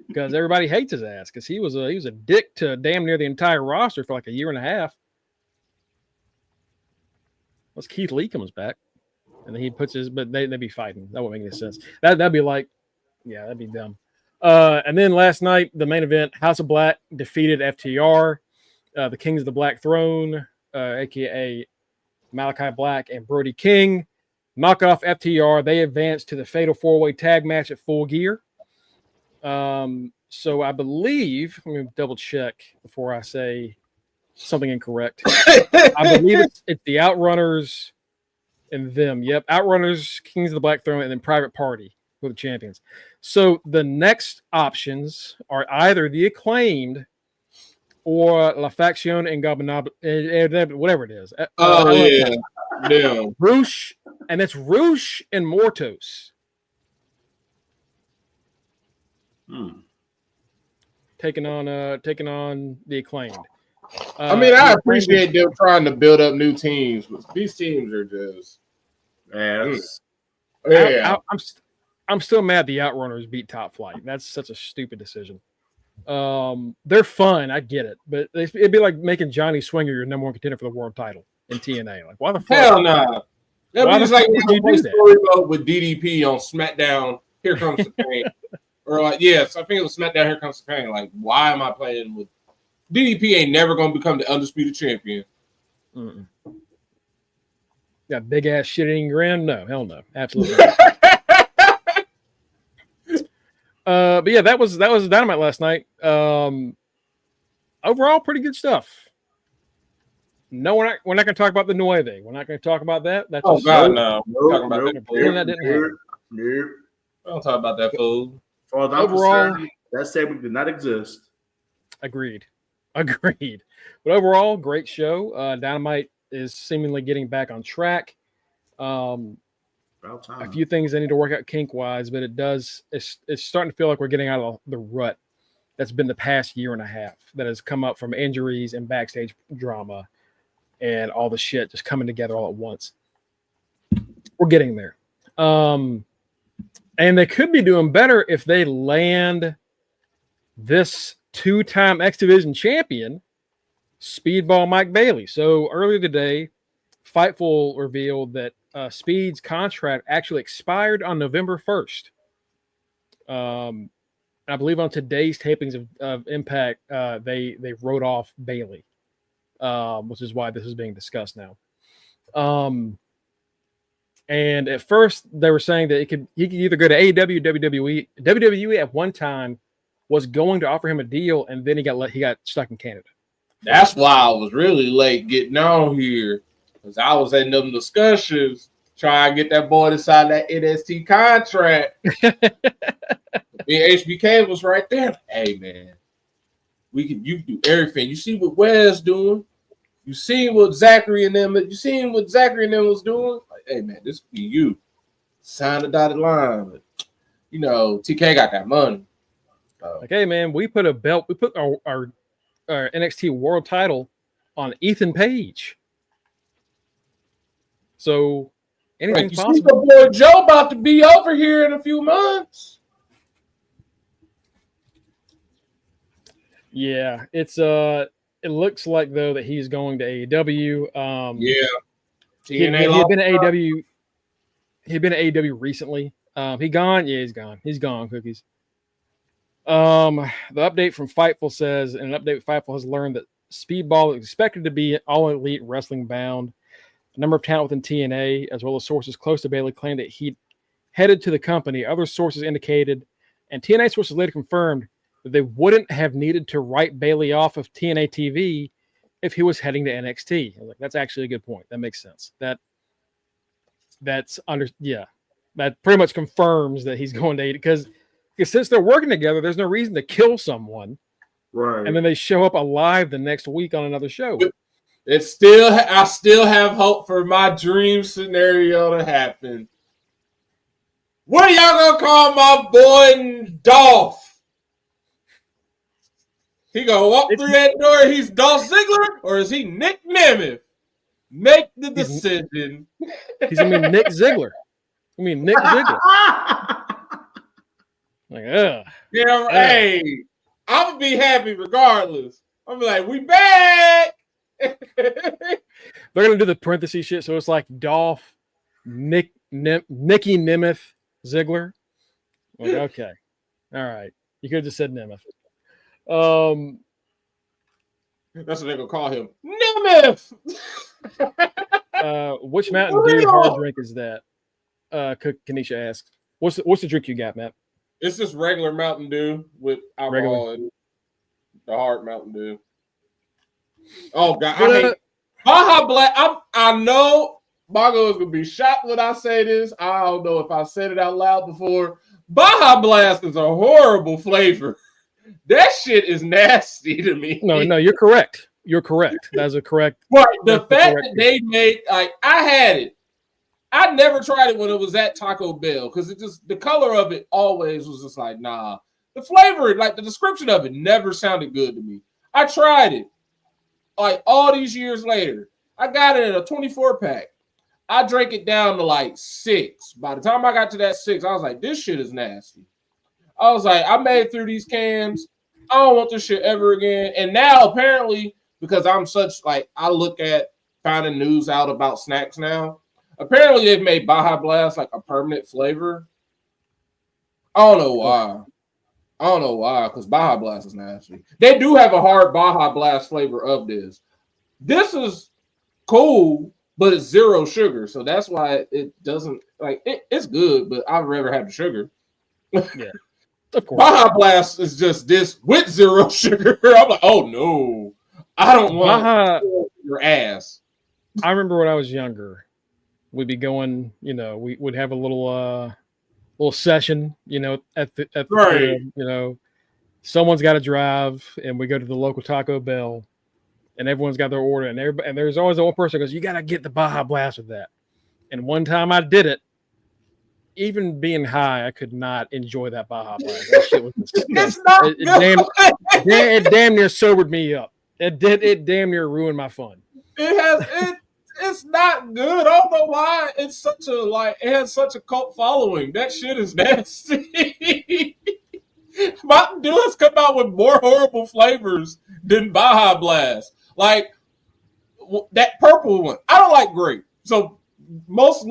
because everybody hates his ass because he was a dick to damn near the entire roster for like a year and a half. Unless Keith Lee comes back, and then he puts his. But they'd be fighting. That wouldn't make any sense. That'd be like, yeah, that'd be dumb. And then last night, the main event, House of Black defeated FTR, the Kings of the Black Throne, aka Malachi Black and Brody King. Knock off FTR. They advanced to the Fatal 4-Way Tag Match at Full Gear. So I believe, let me double check before I say something incorrect. I believe it's the Outrunners and them. Yep, Outrunners, Kings of the Black Throne, and then Private Party who are the champions. So the next options are either the Acclaimed or La Faction and Gabonab, whatever it is. Yeah. Roosh, and it's Roosh and Mortos. Taking on the Acclaimed. I mean, I appreciate them trying to build up new teams, but these teams are just I'm still mad the Outrunners beat Top Flight. That's such a stupid decision. They're fun, I get it, but it'd be like making Johnny Swinger your number one contender for the world title in TNA. Like, why the fuck? Hell no. That'd be just like story mode with DDP on SmackDown. Here Comes the Pain, or like, yes, I think it was SmackDown. Here Comes the Pain. Like, why am I playing with DDP? Ain't never gonna become the undisputed champion. Got big ass shit eating grin? No, hell no, absolutely not. But yeah, that was Dynamite last night. Overall, pretty good stuff. No, we're not going to talk about the Nueve. We're not going to talk about that. That's no. We're talking about that. That didn't happen. We don't talk about that food. Overall, that segment did not exist. Agreed. But overall, great show. Dynamite is seemingly getting back on track. A few things they need to work out kink wise, but it's starting to feel like we're getting out of the rut that's been the past year and a half that has come up from injuries and backstage drama and all the shit just coming together all at once. We're getting there. And they could be doing better if they land this 2-time X Division champion, Speedball Mike Bailey. So earlier today, Fightful revealed that Speed's contract actually expired on November 1st. I believe on today's tapings of Impact, they wrote off Bailey, which is why this is being discussed now. And at first they were saying that he could either go to AEW, WWE. WWE at one time was going to offer him a deal, and then he got stuck in Canada. That's why I was really late getting on here, because I was in them discussions trying to get that boy to sign that NXT contract. Me and HBK was right there. Hey man, you can do everything. You see what Wes doing? You see what Zachary and them was doing? Like, hey man, this be you. Sign the dotted line. But, TK got that money. Like, hey man, we put our NXT world title on Ethan Page. So anything's possible. You see the boy Joe about to be over here in a few months. Yeah, it looks like though that he's going to AEW. He had been at AEW. He'd been at AEW recently. He gone? Yeah, he's gone. He's gone, Cookies. The update from Fightful says, and an update Fightful has learned that Speedball is expected to be all elite wrestling bound. A number of talent within TNA, as well as sources close to Bailey, claimed that he headed to the company. Other sources indicated, and TNA sources later confirmed, that they wouldn't have needed to write Bailey off of TNA TV if he was heading to NXT. I was like, that's actually a good point. That makes sense. That pretty much confirms that he's going to AEW, because since they're working together, there's no reason to kill someone. Right. And then they show up alive the next week on another show. I still have hope for my dream scenario to happen. What are y'all gonna call my boy Dolph? He gonna walk through that door. He's Dolph Ziggler, or is he Nick Nemeth? Make the decision. He's gonna be Nick Ziggler. Nick Ziggler. Like, ugh. Yeah, hey, I'm gonna be happy regardless. I'm be like, we back. They're gonna do the parentheses shit, so it's like Dolph, Nicky Nemeth, Ziggler. Like, okay, all right. You could have just said Nemeth. That's what they're gonna call him, Nemeth. Which Mountain Dew hard drink is that? Kanisha asks. What's the drink you got, Matt? It's just regular Mountain Dew with alcohol and the hard Mountain Dew. Oh God, I hate Baja Blast. I know Mongo is gonna be shocked when I say this. I don't know if I said it out loud before. Baja Blast is a horrible flavor. That shit is nasty to me. No, you're correct. You're correct. That's a correct. Right. The fact that they make, like, I had it. I never tried it when it was at Taco Bell because it just, the color of it always was just like, nah. The flavor, like the description of it never sounded good to me. I tried it like all these years later. I got it in a 24 pack. I drank it down to like 6. By the time I got to that 6, I was like, this shit is nasty. I was like, I made it through these cans. I don't want this shit ever again. And now apparently, because I'm such like, I look at finding news out about snacks now. Apparently, they've made Baja Blast like a permanent flavor. I don't know why, because Baja Blast is nasty. They do have a hard Baja Blast flavor of this. This is cool, but it's 0 sugar, so that's why it doesn't like it's good, but I'd rather have the sugar. Yeah, of course. Baja Blast is just this with 0 sugar. I'm like, oh no, I don't want your ass. I remember when I was younger. We'd be going, we would have a little session, at the crib, someone's got to drive, and we go to the local Taco Bell, and everyone's got their order, and there's always one person who goes, you got to get the Baja Blast with that. And one time I did it, even being high, I could not enjoy that Baja Blast. That shit was disgusting. It's not it damn near sobered me up. It damn near ruined my fun. It's not good. I don't know why it's such a it has such a cult following. That shit is nasty. Mountain Dew has come out with more horrible flavors than Baja Blast. Like that purple one. I don't like grape. So most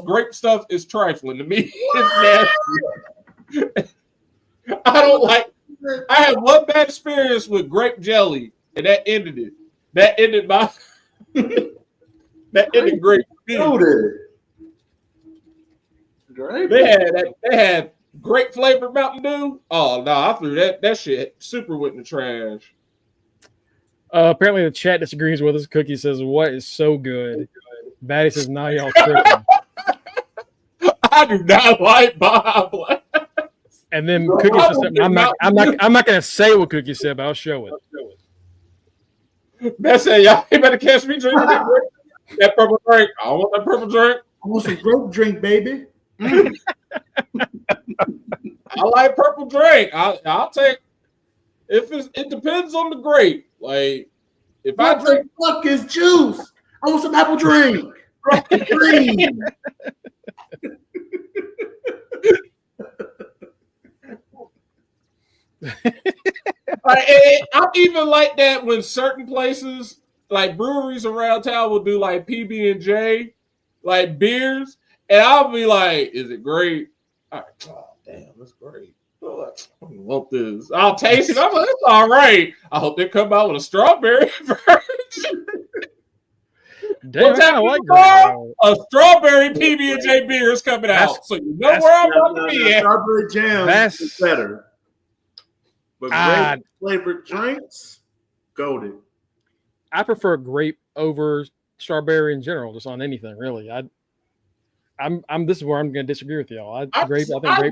grape stuff is trifling to me. It's nasty. I don't like. I had one bad experience with grape jelly, and that ended it. That ended my. That ended great. They had great flavored Mountain Dew. Oh no, I threw that shit super went in the trash. Apparently the chat disagrees with us. Cookie says, "What is so good?" Batty says, "Nah, y'all tripping." I do not like Baja Blast. And then Cookie says something. I'm not gonna say what Cookie said, but I'll show it. That's it, y'all. You better catch me drinking that purple drink. I don't want that purple drink. I want some grape drink, baby. I like purple drink. I'll take it depends on the grape. Like if what I drink the fuck is juice? I want some apple drink. Green. I'm even like that when certain places, like breweries around town, will do like PB&J, like beers, and I'll be like, "Is it great?" Oh damn, that's great. I want this. I'll taste it. I'm like, "It's all right." I hope they come out with a strawberry version. Damn, I like a strawberry PB&J beer is coming out, so you know where I'm going to be at. Strawberry jam is better. But grape flavored drinks, golden. I prefer grape over strawberry in general, just on anything really. This is where I'm going to disagree with y'all. I think grape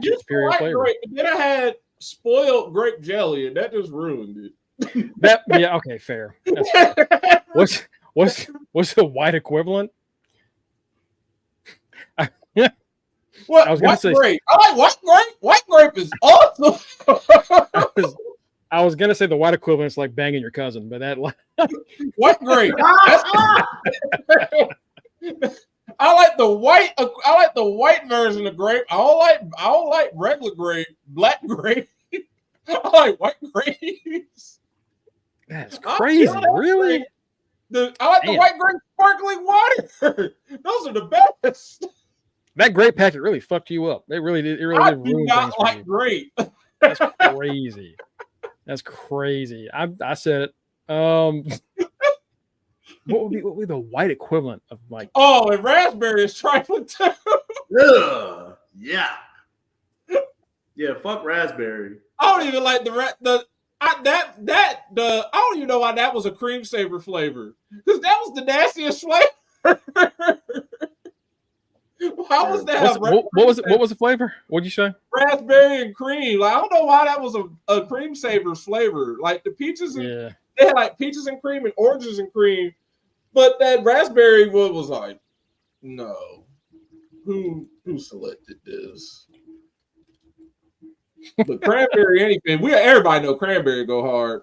is superior flavor. Grape, but then I had spoiled grape jelly, and that just ruined it. Okay, fair. That's fair. What's the white equivalent? What? I was going to say grape. I like white grape. White grape is awesome. I was gonna say the white equivalent's like banging your cousin, but that White grape. I like the white. I like the white version of grape. I don't like regular grape, black grape. I like white grapes. that's crazy. Really? I like the white grape sparkling water. Those are the best. That grape packet really fucked you up. It really did. It really I did do ruin not things for like you. grape. That's crazy. That's crazy. I said it. What would be the white equivalent of like? Oh, and raspberry is trifling too. Ugh, yeah. Yeah, fuck raspberry. I don't even like I don't even know why that was a cream saver flavor, because that was the nastiest flavor. How was that? What was the flavor? What'd you say? Raspberry and cream. Like, I don't know why that was a cream saver's flavor. Like the peaches and they had like peaches and cream and oranges and cream, but that raspberry one was like, no. Who selected this? But cranberry, anything. Everybody know cranberry go hard.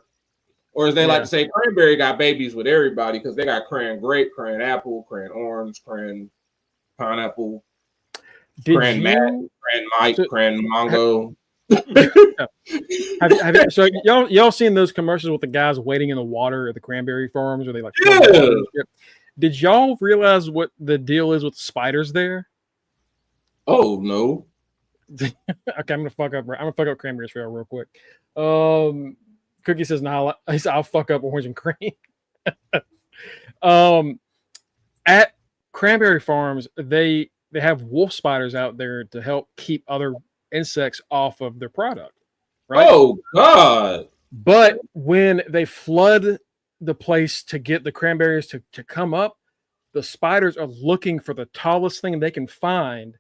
Or as they like to say, cranberry got babies with everybody because they got cran grape, cran apple, cran orange, cran pineapple, cran Mike, cran Mongo. So y'all seen those commercials with the guys waiting in the water at the cranberry farms where they like Did y'all realize what the deal is with spiders there? Oh no. Okay, I'm gonna fuck up cranberries for y'all real quick. Cookie says no, I'll fuck up orange and cream. At cranberry farms, they have wolf spiders out there to help keep other insects off of their product. Right? Oh God. But when they flood the place to get the cranberries to come up, the spiders are looking for the tallest thing they can find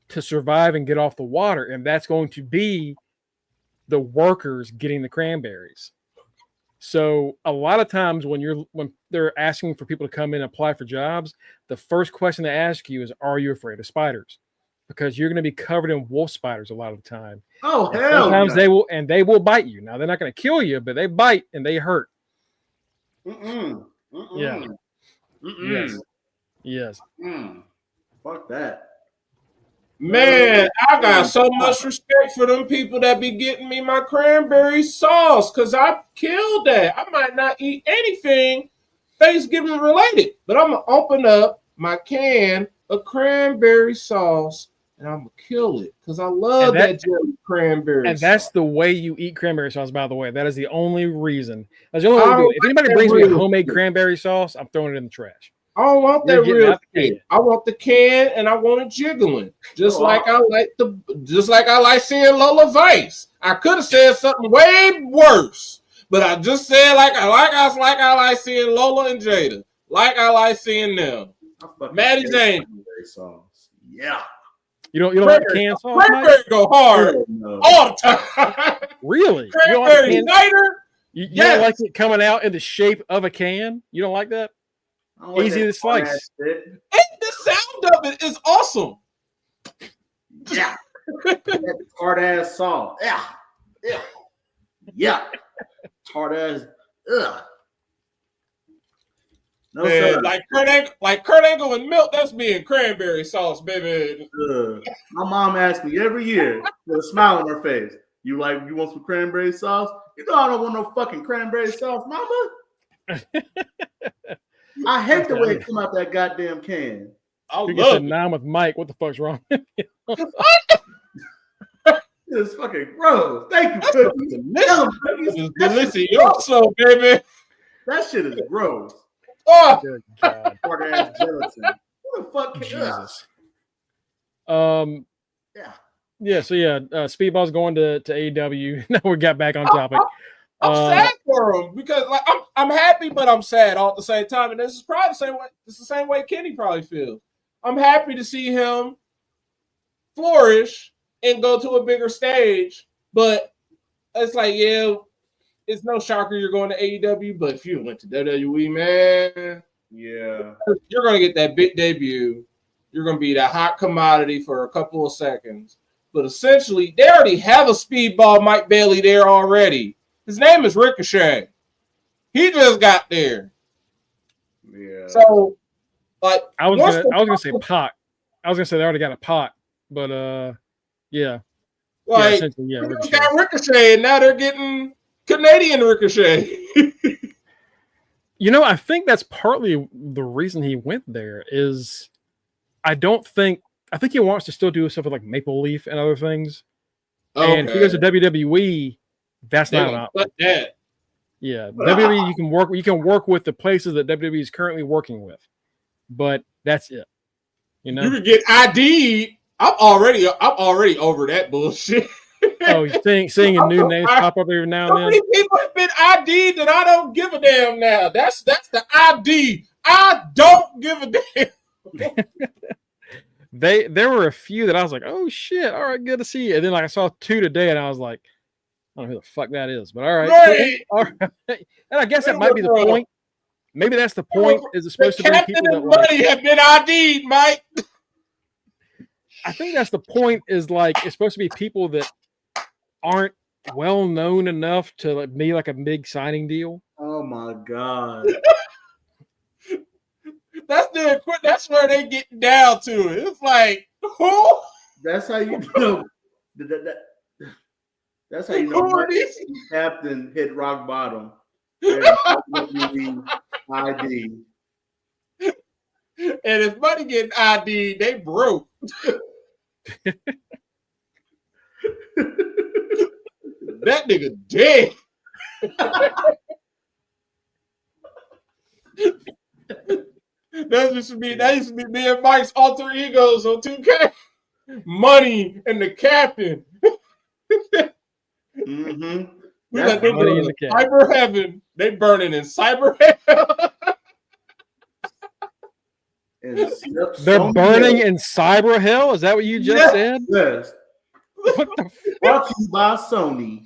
to survive and get off the water, and that's going to be the workers getting the cranberries. So a lot of times when they're asking for people to come in and apply for jobs, the first question they ask you is, are you afraid of spiders? Because you're going to be covered in wolf spiders a lot of the time. Oh, and hell. Sometimes they will bite you. Now they're not going to kill you, but they bite and they hurt. Yeah. Yes. Fuck that. Man, I got so much respect for them people that be getting me my cranberry sauce, because I killed that. I might not eat anything Thanksgiving related, but I'm going to open up my can of cranberry sauce and I'm going to kill it because I love that jelly cranberry And that's sauce. the way you eat cranberry sauce, by the way. That is the only reason. That's the only way to do it. If anybody brings me a homemade cranberry sauce, I'm throwing it in the trash. I don't want that real can. I want the can and I want it jiggling. Just like I like seeing Lola Vice. I could have said something way worse, but I just said like I like seeing Lola and Jada. Like I like seeing them. Maddie's Angel. Yeah. You don't like the canned sauce? Cranberry go hard all the time. Really? Cranberry cider? You don't like it coming out in the shape of a can? You don't like that? Easy to slice. And the sound of it is awesome. Yeah. That hard ass sauce. Yeah. Yeah. Yeah. Hard ass. Ugh. No, man, sir. Like Kurt Angle and milk, that's me and cranberry sauce, baby. My mom asks me every year with a smile on her face, you want some cranberry sauce? You know I don't want no fucking cranberry sauce, mama. I hate the way it come out that goddamn can. I you love said 9 with Mike. What the fuck's wrong? It's fucking gross. Thank you, Cookie. It's delicioso, baby. That shit is gross. Oh, Good God. Hard ass gelatin. What the fuck? Jesus. Yeah. So Speedball's going to AEW. Now we got back on topic. I'm sad for him because like I'm happy, but I'm sad all at the same time. And this is probably the same way. It's the same way Kenny probably feels. I'm happy to see him flourish and go to a bigger stage, but it's like, yeah, it's no shocker you're going to AEW. But if you went to WWE, man, yeah, you're going to get that big debut. You're going to be that hot commodity for a couple of seconds. But essentially, they already have a Speedball Mike Bailey there already. His name is Ricochet. He just got there. Yeah. So, like, I was gonna say Pac. I was gonna say they already got a Pac, but yeah. Like, essentially, yeah, they Ricochet. got Ricochet, and now they're getting Canadian Ricochet. You know, I think that's partly the reason he went there. Is I think he wants to still do stuff with like Maple Leaf and other things. Okay. And if he goes to WWE, that's They not an gonna option. cut that. Yeah, WWE you can work with the places that WWE is currently working with, but that's it. You know, You could get ID'd. I'm already over that bullshit. oh, seeing a new name pop up every now and So then. many people have been ID'd that I don't give a damn now. That's the ID. I don't give a damn. There were a few that I was like, oh shit, all right, good to see you. And then like I saw 2 today, and I was like, I don't know who the fuck that is, but all right. Right. All right. And I guess that might be the point. Maybe that's the point. Is it supposed to be Captain people that and like? Buddy have been ID'd, Mike. I think that's the point. Is like it's supposed to be people that aren't well known enough to like be like a big signing deal. Oh my god. That's where they get down to it. It's like who? That's how you know. That's how you know. Who are these? Captain hit rock bottom. ID. And if Buddy getting ID, they broke. That nigga dead. That used to be me and Mike's alter egos on 2K. Money and the Captain. Mm-hmm. We let them Money burn in in the cyber heaven. They burning in cyber hell. They're burning in cyber hell. Is that what you just said? Yes. What the Brought to you by Sony.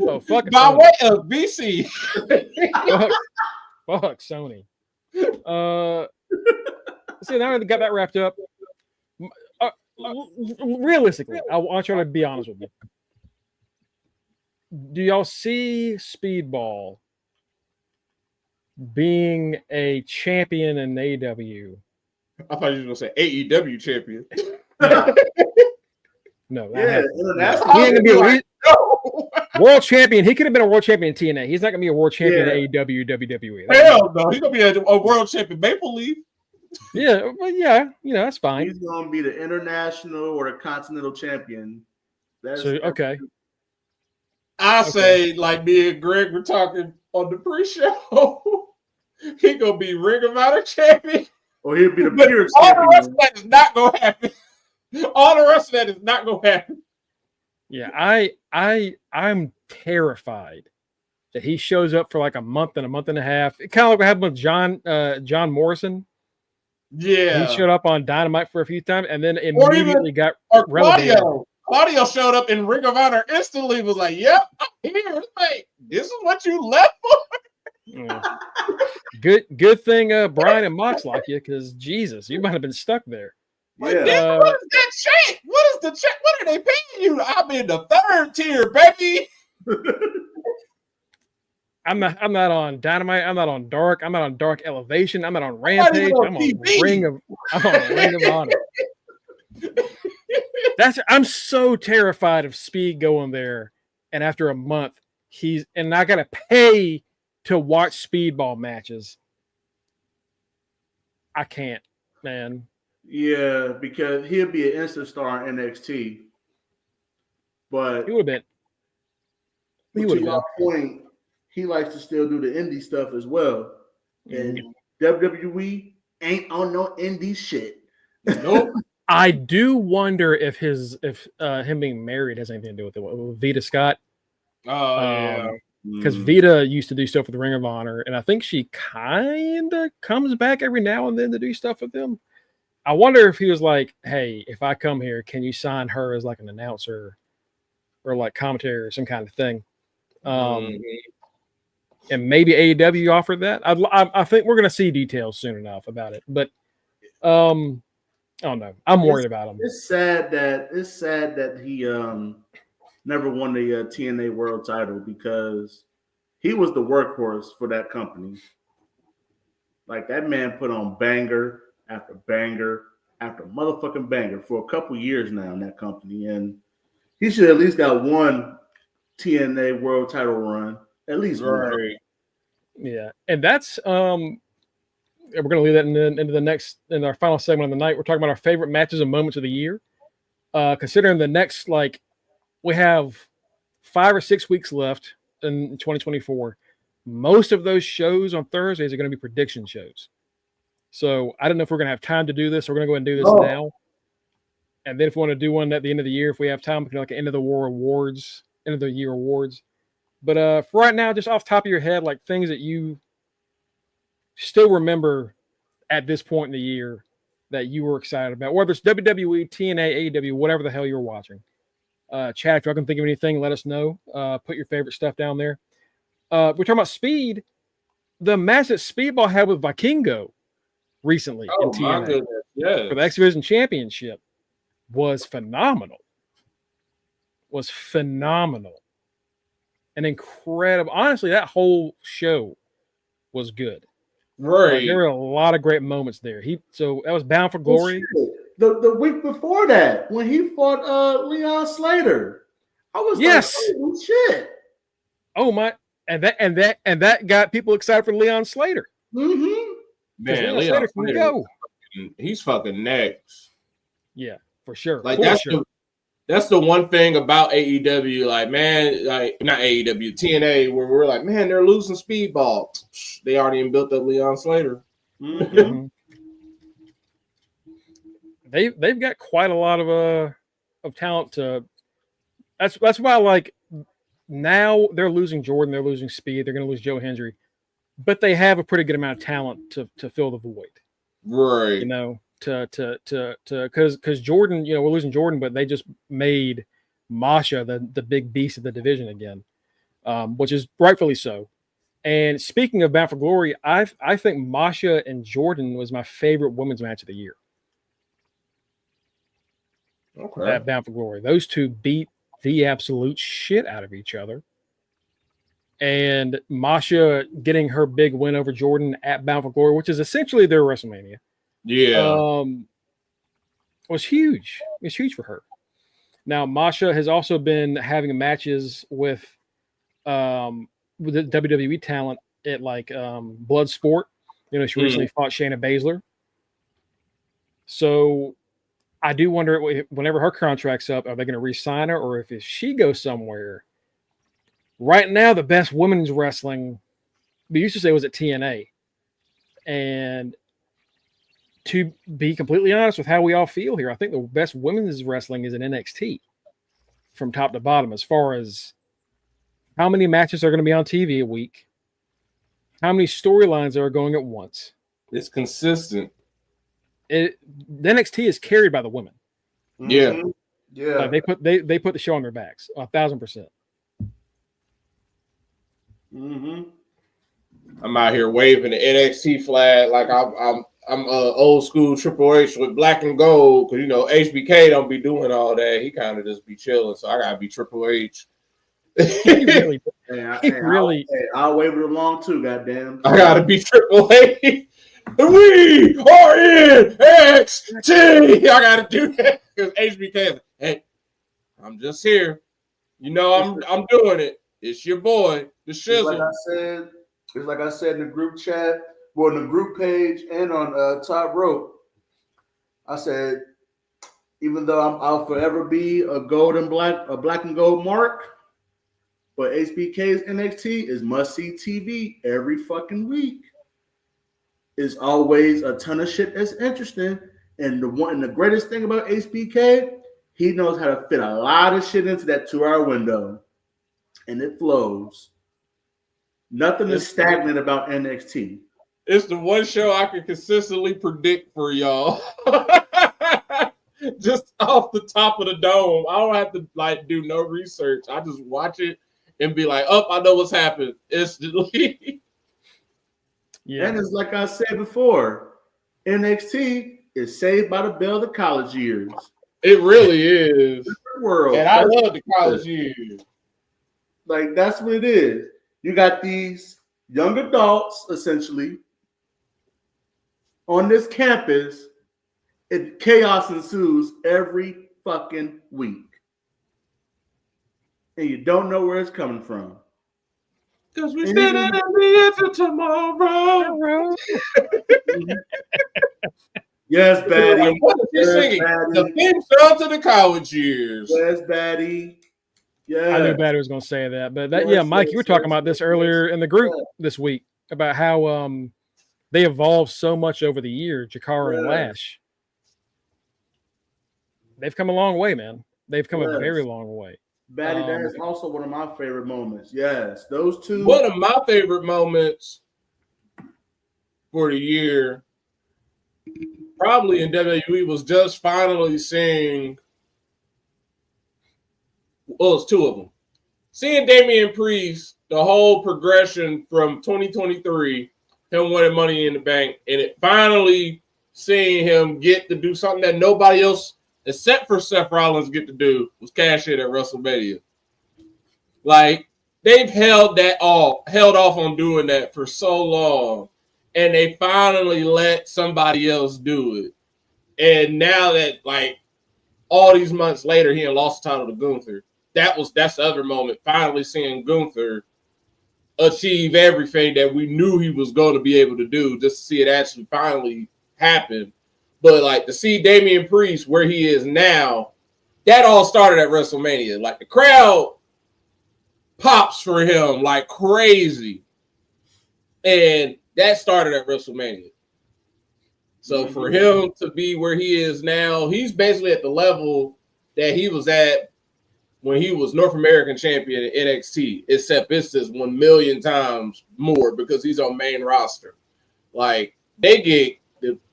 Oh, fuck By Sony. way of BC. Fuck Sony. See, now that got that wrapped up. Realistically, I want you to be honest with me. Do y'all see Speedball being a champion in AEW? I thought you were gonna say AEW champion. No, Yeah, he ain't gonna be a world champion. He could have been a world champion in TNA. He's not gonna be a world champion in AEW, WWE. Hell no, he's gonna be a world champion Maple Leaf. Yeah, well, yeah, you know that's fine. He's gonna be the international or the continental champion. Okay. I say, like me and Greg were talking on the pre-show, he gonna be Ring of Honor champion. Or he'll be the pure All champion. the rest of that is not gonna happen. All the rest of that is not gonna happen. Yeah, I'm terrified that he shows up for like a month and a half. It kind of like what happened with John Morrison. Yeah, he showed up on Dynamite for a few times and then immediately got relegated. Claudio showed up in Ring of Honor instantly. Was like, "Yep, I'm here. Like, this is what you left for." Yeah. Good thing Brian and Mox like you, because Jesus, you might have been stuck there. Like, what is that check? What is the check? What are they paying you? I'm in the 3rd tier, baby. I'm not on Dynamite. I'm not on Dark. I'm not on Dark Elevation. I'm not on Rampage. I'm on Ring of Honor. I'm so terrified of Speed going there, and after a month, I gotta pay to watch Speedball matches. I can't, man. Yeah, because he'll be an instant star in NXT. But he would have been. To your point, he likes to still do the indie stuff as well. And WWE ain't on no indie shit. Nope. I do wonder if him being married has anything to do with it. With Vita Scott. Oh yeah. Because Vita used to do stuff with the Ring of Honor, and I think she kind of comes back every now and then to do stuff with them. I wonder if he was like, "Hey, if I come here, can you sign her as like an announcer or like commentary or some kind of thing?" And maybe AEW offered that. I think we're gonna see details soon enough about it, but I don't know. I'm worried about him. It's sad that he never won the TNA World Title because he was the workhorse for that company. Like that man put on banger after banger after motherfucking banger for a couple years now in that company, and he should at least got one TNA World Title run, at least one. Yeah, and that's we're going to leave that into the next in our final segment of the night. We're talking about our favorite matches and moments of the year. Considering the next, like, we have 5 or 6 weeks left in 2024. Most of those shows on Thursdays are going to be prediction shows. So I don't know if we're going to have time to do this. We're going to go ahead and do this now. And then if we want to do one at the end of the year, if we have time, we can do like an end of the year awards. But for right now, just off the top of your head, like things that you still remember at this point in the year that you were excited about, whether it's WWE, TNA, AEW, whatever the hell you're watching. Chat, if you can think of anything, let us know. Put your favorite stuff down there. We're talking about Speed. The match that Speedball had with Vikingo recently in TNA for the X Division Championship was phenomenal. And incredible. Honestly, that whole show was good. Right. There were a lot of great moments there. So that was Bound for Glory. The week before that, when he fought Leon Slater, I was like, "Oh shit!" Oh my! And that got people excited for Leon Slater. Mm-hmm. Man, Leon Slater can go. He's fucking next. Yeah, for sure. Like that's the one thing about AEW, like, man, like not AEW, TNA, where we're like, man, they're losing Speedball. They already built up Leon Slater. Mm-hmm. They've got quite a lot of talent to. That's why, like, now they're losing Jordan, they're losing Speed, they're going to lose Joe Hendry, but they have a pretty good amount of talent to fill the void, right? You know, because Jordan, you know, we're losing Jordan, but they just made Masha the big beast of the division again, which is rightfully so. And speaking of Bound for Glory, I think Masha and Jordan was my favorite women's match of the year. Okay. At Bound for Glory, those two beat the absolute shit out of each other. And Masha getting her big win over Jordan at Bound for Glory, which is essentially their WrestleMania. Yeah. Was huge. It was huge for her. Now, Masha has also been having matches with the WWE talent at like Bloodsport. You know, she recently fought Shayna Baszler. So I do wonder, whenever her contract's up, are they going to re-sign her, or if she goes somewhere? Right now, the best women's wrestling, we used to say, was at TNA. And to be completely honest with how we all feel here, I think the best women's wrestling is in NXT from top to bottom, as far as how many matches are going to be on TV a week, how many storylines are going at once. It's consistent. The NXT is carried by the women. Yeah. Mm-hmm. Yeah. Like they put the show on their backs 1,000%. Mm-hmm. I'm out here waving the NXT flag like I'm old school Triple H with black and gold, because, you know, HBK don't be doing all that. He kind of just be chilling. So I gotta be Triple H. He really, I'll wave it along too. Goddamn. I gotta be Triple H. We are in NXT. I gotta do that because HBK is, hey, I'm just here. You know, I'm doing it. It's your boy, the Shizzle. It's like I said in the group chat, well, in the group page and on Top Rope. I said, even though I'll forever be a black and gold mark, but HBK's NXT is must-see TV every fucking week. It's always a ton of shit that's interesting. And the greatest thing about HBK, he knows how to fit a lot of shit into that 2-hour window. And it flows. Nothing is stagnant about NXT. It's the one show I can consistently predict for y'all. Just off the top of the dome. I don't have to do no research. I just watch it and be like, oh, I know what's happened instantly. Yeah. And it's like I said before, NXT is saved by the bell of the college years. It really is. world. And I love the college years. Like, that's what it is. You got these young adults, essentially, on this campus, and chaos ensues every fucking week. And you don't know where it's coming from. Because we stand at the edge of tomorrow. Yes, Baddie. Like, what is he singing? The theme song to the college years. Yes, Baddie. Yeah. I knew Baddie was going to say that. But that, Mike, you were talking about this earlier in the group this week about how they evolved so much over the year, Jakara and Lash. They've come a long way, man. They've come a very long way. Baddie, that is also one of my favorite moments. Yes, those two. One of my favorite moments for the year, probably in WWE, was just finally seeing. Well, it's two of them. Seeing Damian Priest, the whole progression from 2023, him winning Money in the Bank, and it finally seeing him get to do something that nobody else, except for Seth Rollins, get to do, was cash in at WrestleMania. Like, they've held off on doing that for so long, and they finally let somebody else do it. And now that, like, all these months later, he had lost the title to Gunther. That's the other moment, finally seeing Gunther achieve everything that we knew he was going to be able to do, just to see it actually finally happen. But, like, to see Damian Priest where he is now, that all started at WrestleMania. Like, the crowd pops for him like crazy. And that started at WrestleMania. So for him to be where he is now, he's basically at the level that he was at when he was North American champion at NXT, except it's just 1 million times more because he's on main roster. Like, they get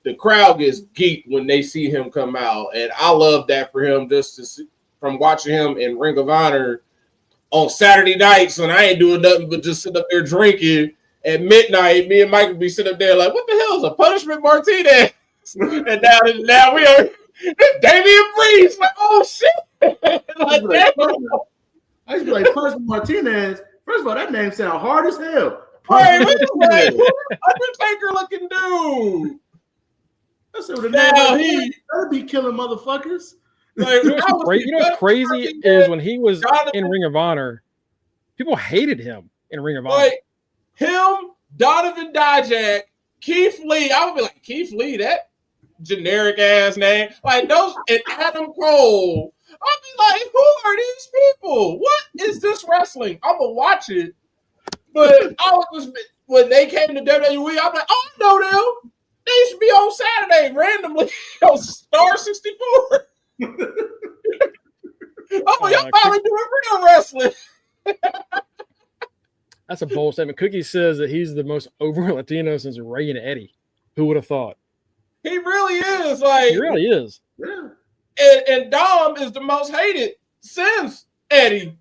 the crowd gets geeked when they see him come out, and I love that for him. Just to see, from watching him in Ring of Honor on Saturday nights when I ain't doing nothing but just sit up there drinking at midnight. Me and Mike would be sitting up there like, "What the hell is a punishment martinez?" And now we are Damian Priest. Like, oh shit! I used to be like, Punishment Martinez. First of all, that name sounds hard as hell. Right, Undertaker looking dude. That's what the name better be killing motherfuckers. Like, you know what's crazy is when he was in Ring of Honor, people hated him in Ring of Honor. Like him, Donovan Dijak, Keith Lee. I would be like, Keith Lee, that generic ass name. Like those, and Adam Cole. I'd be like, who are these people? What is this wrestling? I'm gonna watch it. But I was just, when they came to WWE, I'm like, oh, I know them. They used to be on Saturday randomly on Star 64. Oh, y'all finally doing real wrestling. That's a bold statement. Cookie says that he's the most over Latino since Ray and Eddie. Who would have thought? He really is. Like, he really is. Yeah. And Dom is the most hated since Eddie.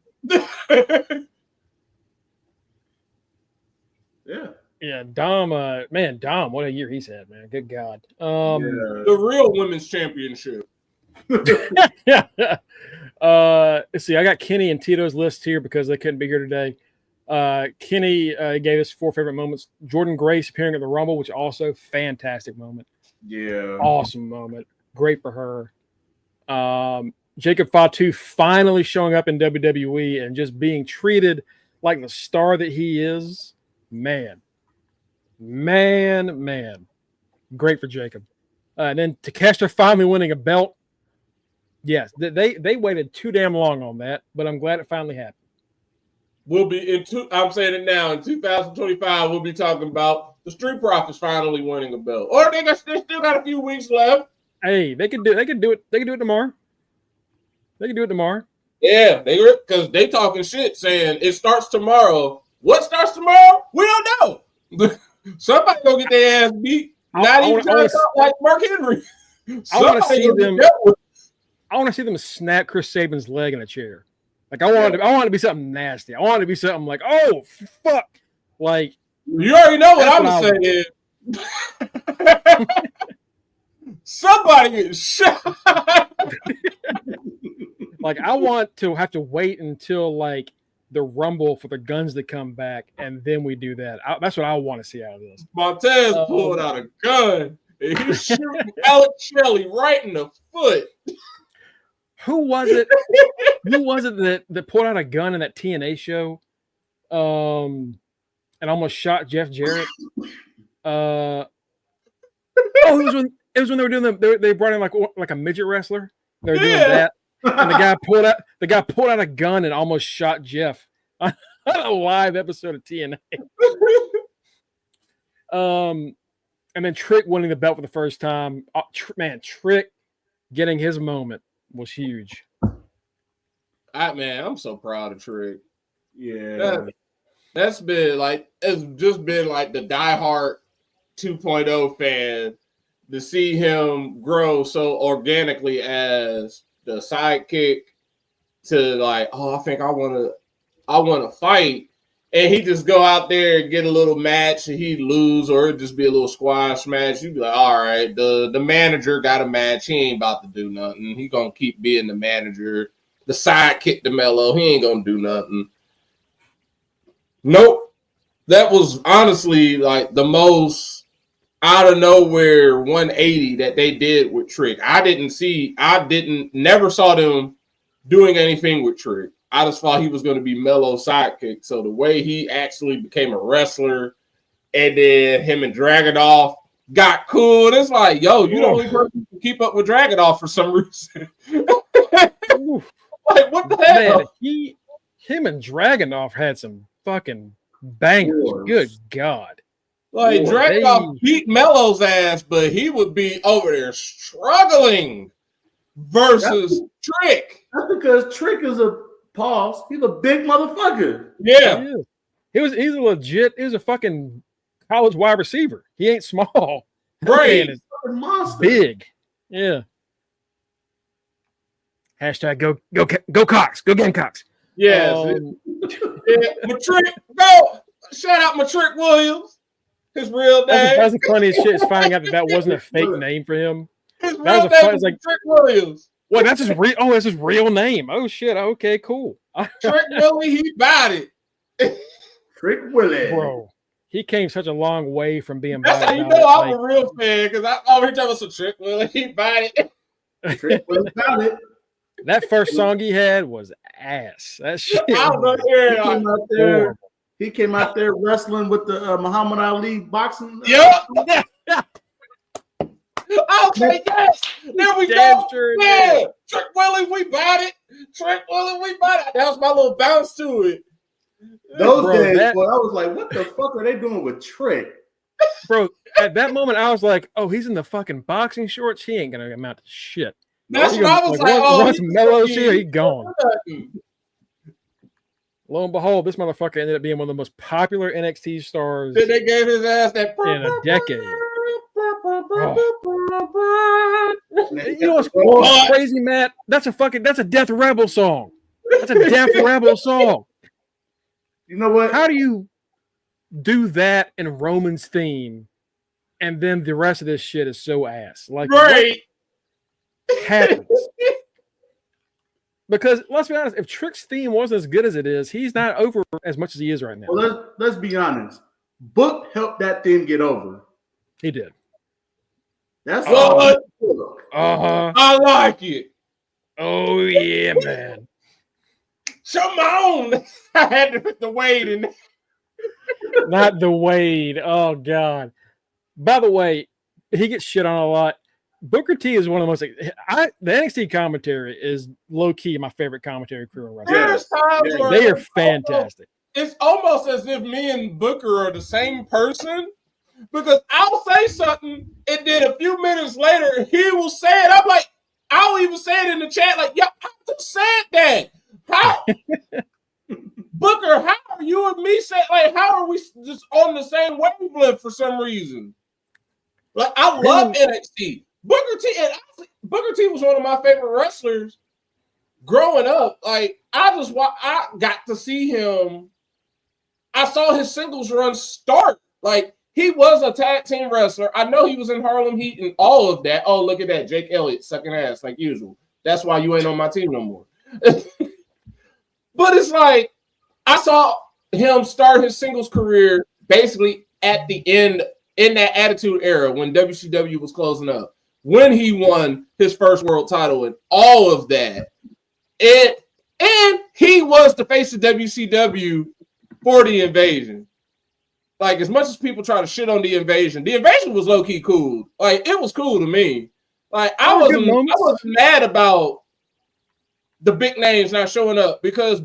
Yeah, Dom, Dom, what a year he's had, man. Good God. The real women's championship. Let's see. I got Kenny and Tito's list here because they couldn't be here today. Kenny gave us 4 favorite moments. Jordan Grace appearing at the Rumble, which also fantastic moment. Yeah. Awesome moment. Great for her. Jacob Fatu finally showing up in WWE and just being treated like the star that he is. Man. Great for Jacob. And then Takeshita finally winning a belt. Yes, they waited too damn long on that, but I'm glad it finally happened. We'll be I'm saying it now. In 2025, we'll be talking about the Street Profits finally winning a belt. Or they still got a few weeks left. Hey, they can do it. They can do it tomorrow. Yeah, because they talking shit saying it starts tomorrow. What starts tomorrow? We don't know. Somebody gonna get their ass beat. Not even like Mark Henry. I want to see them snap Chris Sabin's leg in a chair. Like I want it to be something nasty. I want it to be something like, oh fuck. Like you already know what I'm saying. Somebody get shot. Like, I want to have to wait until like the Rumble for the guns to come back, and then we do that. That's what I want to see out of this. Montez pulled out a gun and he shooting Alex Shelley right in the foot. Who was it? Who was it that pulled out a gun in that TNA show? And almost shot Jeff Jarrett. It was when they were doing they brought in like a midget wrestler. They were doing that, and the guy pulled out a gun and almost shot Jeff on a live episode of TNA. And then Trick winning the belt for the first time. Trick getting his moment was huge. I'm so proud of Trick. Yeah. That's been like, it's just been like the diehard 2.0 fan to see him grow so organically as the sidekick to like, I think I want to fight. And he just go out there and get a little match and he'd lose, or it'd just be a little squash match. You'd be like, all right, the manager got a match. He ain't about to do nothing. He going to keep being the manager. The sidekick to Mello, he ain't going to do nothing. Nope. That was honestly like the most out of nowhere 180 that they did with Trick. Never saw them doing anything with Trick. I just thought he was going to be Mello's sidekick. So the way he actually became a wrestler, and then him and Dragunov got cool. And it's like, yo, you the only person who keep up with Dragunov for some reason. Like, what the hell? Man, him and Dragunov had some fucking bangers. Good God. Like, Dragunov beat Mello's ass, but he would be over there struggling versus Trick. That's because Trick is he's a big motherfucker. Yeah. He's a fucking college wide receiver. He ain't small. Right. He's Monster. big. Yeah. Hashtag go Cox. Go Gamecocks. Yes. Matrick, go. Shout out Matrick Williams. His real name. That's the funniest shit is finding out that wasn't a fake name for him. His real name is Matrick Williams. Well, that's his real. Oh, that's his real name. Oh shit. Okay, cool. Trick Willie, he bought it. Trick Willie, bro. He came such a long way from being. That's how you know I'm a real fan, because I always tell us a Trick Willie, he bought it. Trick Willie bought it. That first song he had was ass. That shit. He came out there wrestling with the Muhammad Ali boxing. Yep. Okay, yes. There we go. Yeah. Trick Willie, we bought it. Trick Willie, we bought it. That was my little bounce to it. Those days, I was like, what the fuck are they doing with Trick? Bro, at that moment, I was like, oh, he's in the fucking boxing shorts. He ain't going to amount to shit. That's what I was like, once Mello's here, he's gone. Lo and behold, this motherfucker ended up being one of the most popular NXT stars. Then they gave his ass that in a decade. You know what's crazy, Matt? That's a Death Rebel song. That's a Death Rebel song. You know what? How do you do that in Roman's theme, and then the rest of this shit is so ass? Like, right. What happens? Because let's be honest, if Trick's theme wasn't as good as it is, he's not over as much as he is right now. Well, let's be honest. Book helped that theme get over. He did. That's I like it. Oh yeah, man. Come on. I had to put the Wade in there. Not the Wade. Oh God. By the way, he gets shit on a lot. Booker T is one of the most. The NXT commentary is low key my favorite commentary crew in wrestling. There's times where they are fantastic. It's almost as if me and Booker are the same person, because I'll say something and then a few minutes later he will say it. I'm like, I'll even say it in the chat, like, yo, I just said that. How? Booker, how are you and me saying, like, how are we just on the same wavelength for some reason? Like, I love NXT. Booker T was one of my favorite wrestlers growing up. Like, I got to see him. I saw his singles run start. Like, he was a tag team wrestler. I know he was in Harlem Heat and all of that. Oh, look at that. Jake Elliott sucking ass like usual. That's why you ain't on my team no more. But it's like I saw him start his singles career basically at the end in that Attitude Era when WCW was closing up, when he won his first world title and all of that. And he was the face of WCW for the Invasion. Like, as much as people try to shit on the Invasion was low-key cool. Like, it was cool to me. Like, I wasn't mad about the big names not showing up because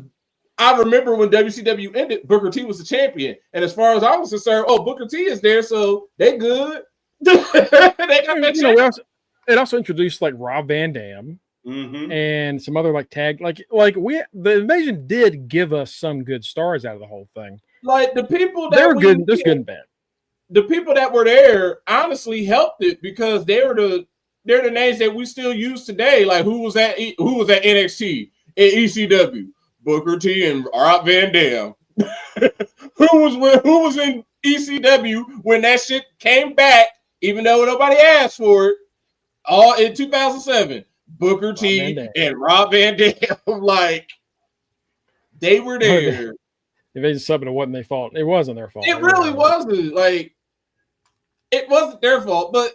I remember when WCW ended, Booker T was the champion. And as far as I was concerned, Booker T is there, so they good. They got that it also introduced like Rob Van Dam and some other like tag the Invasion did give us some good stars out of the whole thing. Like the people that they were good, just good and bad. The people that were there honestly helped it because they're the names that we still use today. Like who was at NXT and ECW? Booker T and Rob Van Dam. who was in ECW when that shit came back, even though nobody asked for it, all in 2007. Booker T and Rob Van Dam. Like they were there. If they just subbing, it wasn't their fault. It wasn't their fault. It really wasn't. Like it wasn't their fault, but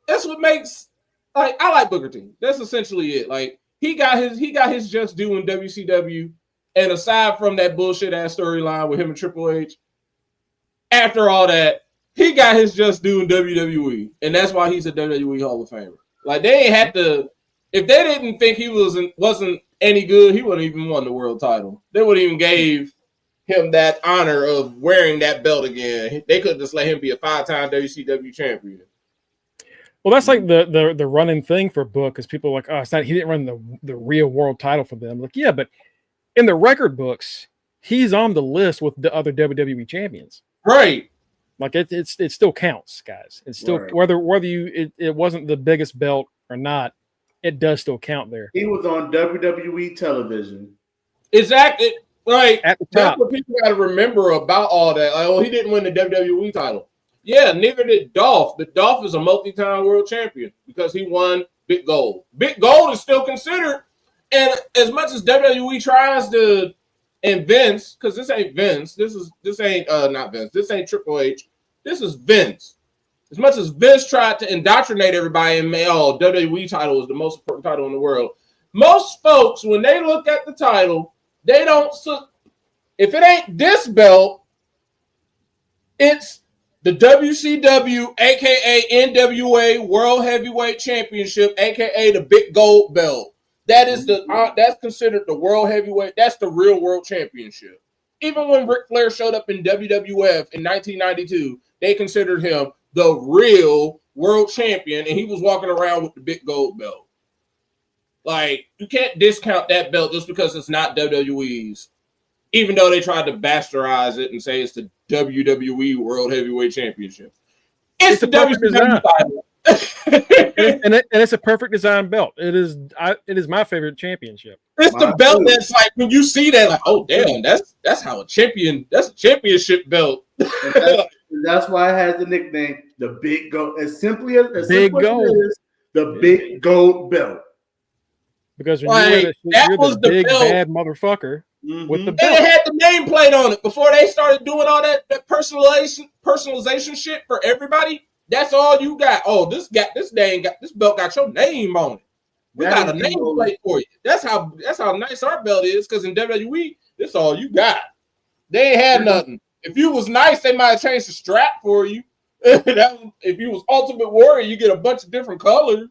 that's what makes I like Booker T. That's essentially it. Like he got his just due in WCW. And aside from that bullshit ass storyline with him and Triple H, after all that, he got his just due in WWE. And that's why he's a WWE Hall of Famer. Like they ain't had to, if they didn't think he wasn't any good, he wouldn't even won the world title. They wouldn't even gave him that honor of wearing that belt again. They could just let him be a 5-time WCW champion. Well, that's like the running thing for Book, because people are like, he didn't run the real world title for them. Like, yeah, but in the record books, he's on the list with the other WWE champions. Right. Like it still counts, guys. It's still right. whether it wasn't the biggest belt or not, it does still count there. He was on WWE television. Exactly. Like at the top. That's what people got to remember about all that. Like, he didn't win the WWE title. Yeah, neither did Dolph. But Dolph is a multi-time world champion because he won Big Gold. Big Gold is still considered. And as much as WWE tries to, and Vince, because this ain't Vince, this ain't not Vince, this ain't Triple H, this is Vince. As much as Vince tried to indoctrinate everybody and WWE title is the most important title in the world, most folks, when they look at the title, they don't, if it ain't this belt, it's the WCW, aka NWA World Heavyweight Championship, aka the Big Gold Belt. That is that's considered the World Heavyweight. That's the real World Championship. Even when Ric Flair showed up in WWF in 1992, they considered him the real World Champion, and he was walking around with the Big Gold Belt. Like, you can't discount that belt just because it's not WWE's, even though they tried to bastardize it and say it's the WWE World Heavyweight Championship. It's the WCW title. and it's a perfect design belt. It is my favorite championship. It's the belt that's like when you see that, like, oh damn, that's how that's a championship belt. That's why it has the nickname the Big Gold. As simply as Big Gold, the Big Gold Belt. Because when you're the big bad motherfucker with the belt. And it had the nameplate on it before they started doing all that personalization shit for everybody. That's all you got. Oh, this belt got your name on it. We got a nameplate for you. That's how nice our belt is. Because in WWE, this all you got. They ain't had nothing. If you was nice, they might have changed the strap for you. If you was Ultimate Warrior, you get a bunch of different colors.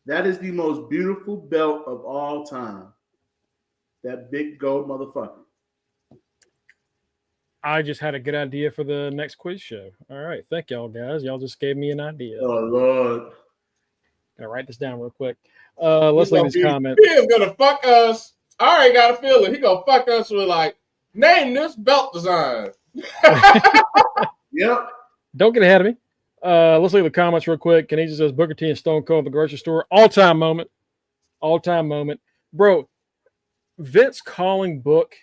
That is the most beautiful belt of all time. That big gold motherfucker. I just had a good idea for the next quiz show. All right. Thank y'all, guys. Y'all just gave me an idea. Oh, Lord. Gotta write this down real quick. Let's look at these comments. He's gonna fuck us. I already got a feeling. He gonna fuck us with, like, name this belt design. Yep. Don't get ahead of me. Let's look at the comments real quick. Canadian says Booker T and Stone Cold at the grocery store. All-time moment. All-time moment. Bro, Vince calling Book,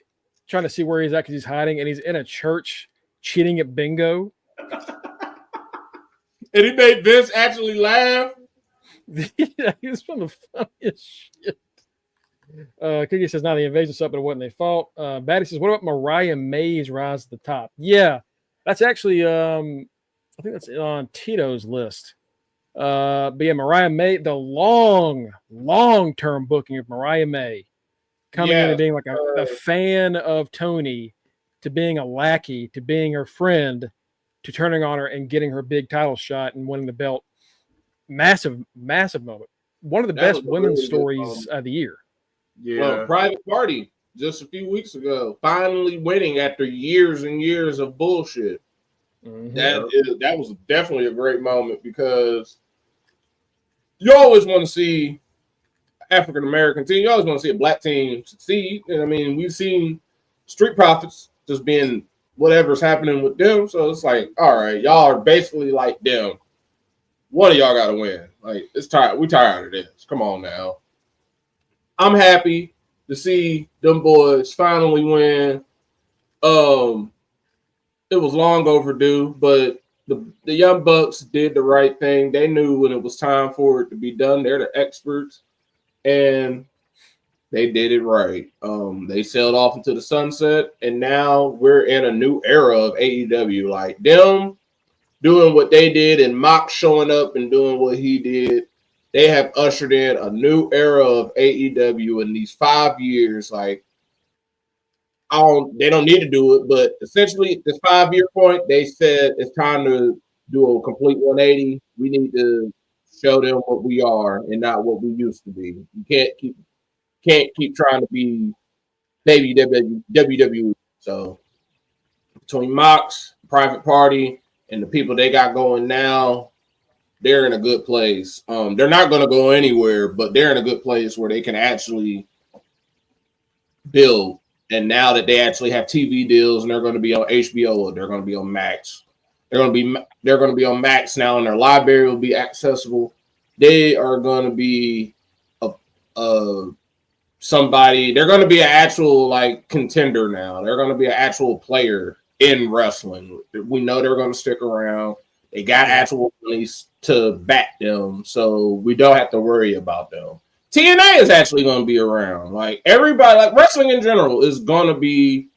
trying to see where he's at because he's hiding, and he's in a church cheating at bingo. And he made Vince actually laugh. Yeah, he's one of the funniest shit. Kiki says, "Now the invasion's up, but it wasn't their fault." Batty says, "What about Mariah May's rise to the top?" Yeah, that's actually, I think that's on Tito's list. But yeah, Mariah May, the long-term booking of Mariah May coming in and being like a fan of Tony, to being a lackey, to being her friend, to turning on her and getting her big title shot and winning the belt. Massive moment. One of the best women's stories of the year. Yeah. Well, Private Party just a few weeks ago, finally winning after years and years of bullshit. Mm-hmm. That was definitely a great moment, because you always want to see African American team. You always want to see a black team succeed. And I mean, we've seen Street Profits just being whatever's happening with them. So it's like, all right, y'all are basically like them. One of y'all got to win. Like, it's tired. We tired of this. Come on now. I'm happy to see them boys finally win. It was long overdue, but the Young Bucks did the right thing. They knew when it was time for it to be done. They're the experts, and they did it right. They sailed off into the sunset, and now we're in a new era of AEW. Like, them doing what they did and Mox showing up and doing what he did, they have ushered in a new era of AEW in these 5 years. Like, they don't need to do it, but essentially at this 5-year point, they said it's time to do a complete 180. We need to show them what we are and not what we used to be. You can't keep trying to be baby WWE. So between Mox, Private Party, and the people they got going now, they're in a good place. They're not going to go anywhere, but they're in a good place where they can actually build. And now that they actually have TV deals, and they're going to be on HBO, or they're going to be on Max. They're going to be on Max now, and their library will be accessible. They are going to be somebody. They're going to be an actual like contender now. They're going to be an actual player in wrestling. We know they're going to stick around. They got actual money to back them, so we don't have to worry about them. TNA is actually going to be around. Like, everybody, like wrestling in general is going to be,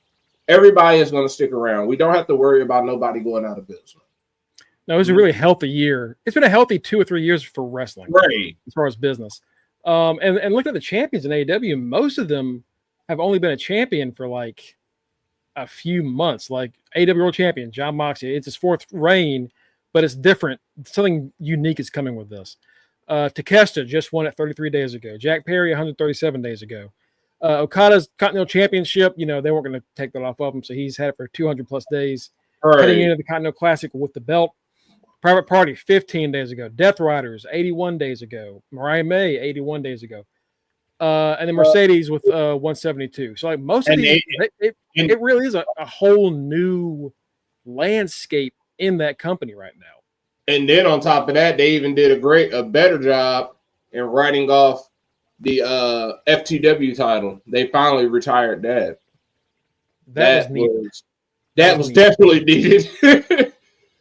everybody is going to stick around. We don't have to worry about nobody going out of business. No, it was a really healthy year. It's been a healthy 2 or 3 years for wrestling, right? As far as business. And look at the champions in AEW. Most of them have only been a champion for like a few months. Like AEW World Champion, Jon Moxley. It's his 4th reign, but it's different. Something unique is coming with this. Takeshita just won it 33 days ago. Jack Perry 137 days ago. Okada's Continental Championship, they weren't going to take that off of him, so he's had it for 200 plus days. Right. Heading into the Continental Classic with the belt. Private Party 15 days ago. Death Riders 81 days ago. Mariah May 81 days ago. And then Mercedes with 172. So like most of these, it really is a whole new landscape in that company right now. And then on top of that, they even did a better job in writing off the FTW title. They finally retired that. That was definitely needed.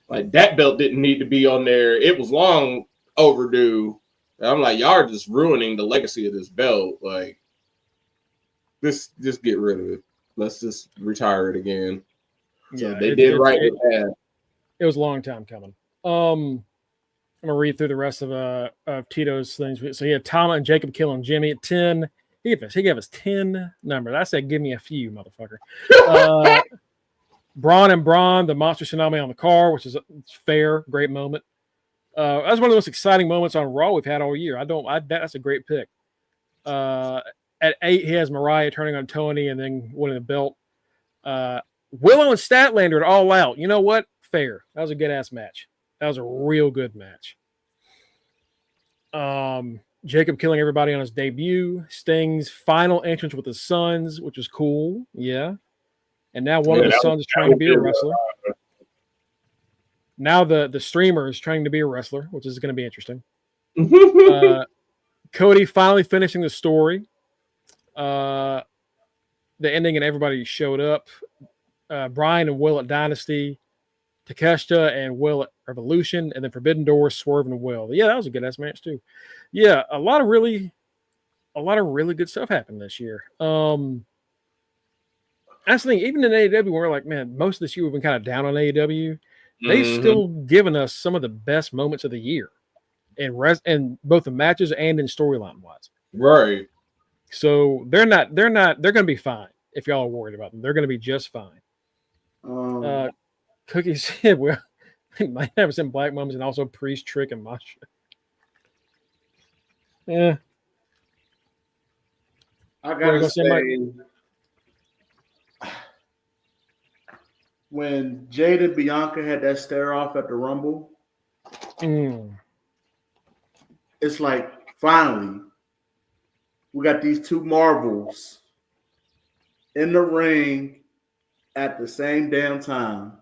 Like, that belt didn't need to be on there. It was long overdue. And I'm like, y'all are just ruining the legacy of this belt. Like, just get rid of it. Let's just retire it again. So they did right with that. It was a long time coming. I'm gonna read through the rest of Tito's things. So he had Tama and Jacob killing Jimmy at 10. He gave us 10 numbers. I said, give me a few, motherfucker. Braun and Braun, the monster tsunami on the car, which is fair, great moment. That was one of the most exciting moments on Raw we've had all year. That's a great pick. At 8, he has Mariah turning on Tony and then winning the belt. Willow and Statlander at All Out. You know what? Fair. That was a good ass match. That was a real good match. Jacob killing everybody on his debut. Sting's final entrance with his sons, which is cool. Yeah. And now one of the sons is trying to be a wrestler. Now the streamer is trying to be a wrestler, which is going to be interesting. Cody finally finishing the story. The ending and everybody showed up. Brian and Will at Dynasty. Takeshita and Will at Revolution, and then Forbidden Door, Swerve and Will. Yeah, that was a good ass match too. Yeah, a lot of really a lot of really good stuff happened this year. I was thinking, even in AEW, we're like, man, most of this year we've been kind of down on AEW. They've still given us some of the best moments of the year, in both the matches and in storyline wise. Right. So they're going to be fine. If y'all are worried about them, they're going to be just fine. Cookie said, well, they might have some black moments and also Priest, Trick, and Masha. Yeah. I gotta say, when Jade and Bianca had that stare off at the Rumble, it's like, finally, we got these two marvels in the ring at the same damn time.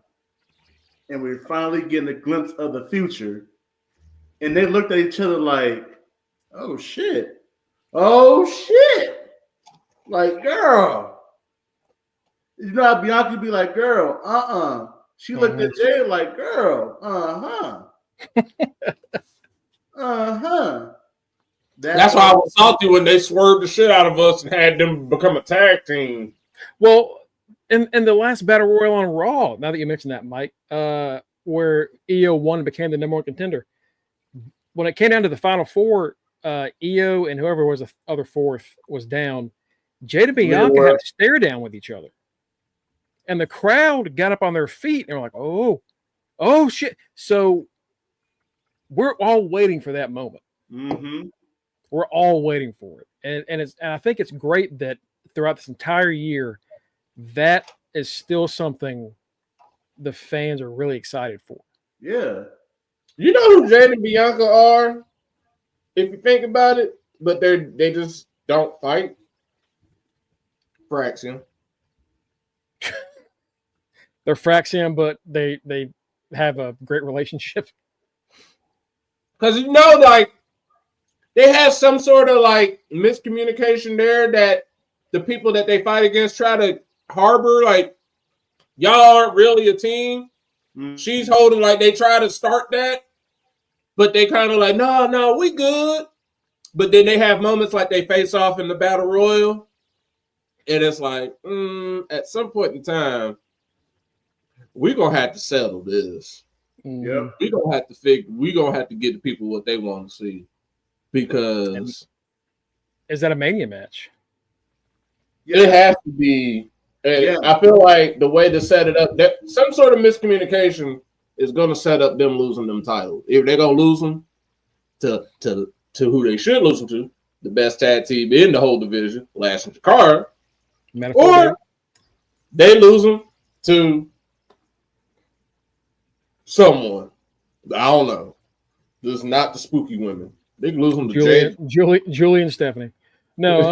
And we're finally getting a glimpse of the future. And they looked at each other like, oh, shit. Oh, shit. Like, girl. You know how Bianca be like, girl, She looked at Jay like, girl, That's why I was salty when they swerved the shit out of us and had them become a tag team. Well, in the last Battle Royal on Raw, now that you mentioned that, Mike, where EO won and became the number one contender, when it came down to the final four, EO and whoever was the other fourth was down. Jade and Bianca had a stare down with each other. And the crowd got up on their feet and were like, oh, shit. So we're all waiting for that moment. Mm-hmm. We're all waiting for it. And I think it's great that throughout this entire year, that is still something the fans are really excited for. Yeah. You know who Jade and Bianca are, if you think about it, but they just don't fight? Fraxium. They're Fraxium, but they have a great relationship. Because, you know, like, they have some sort of, like, miscommunication there that the people that they fight against try to harbor, like, y'all aren't really a team. Mm-hmm. She's holding, like, they try to start that, but they kind of like, no, we good. But then they have moments like they face off in the Battle Royal, and it's like, at some point in time, we're going to have to settle this. Yep. We're going to have to get the people what they want to see. Because is that a Mania match? It has to be. And I feel like the way to set it up, that some sort of miscommunication is going to set up them losing them titles. If they're going to lose them to who they should lose them to, the best tag team in the whole division, Lash and Jakar, or they lose them to someone. I don't know. This is not the spooky women. They can lose them to Julie and Stephanie. No,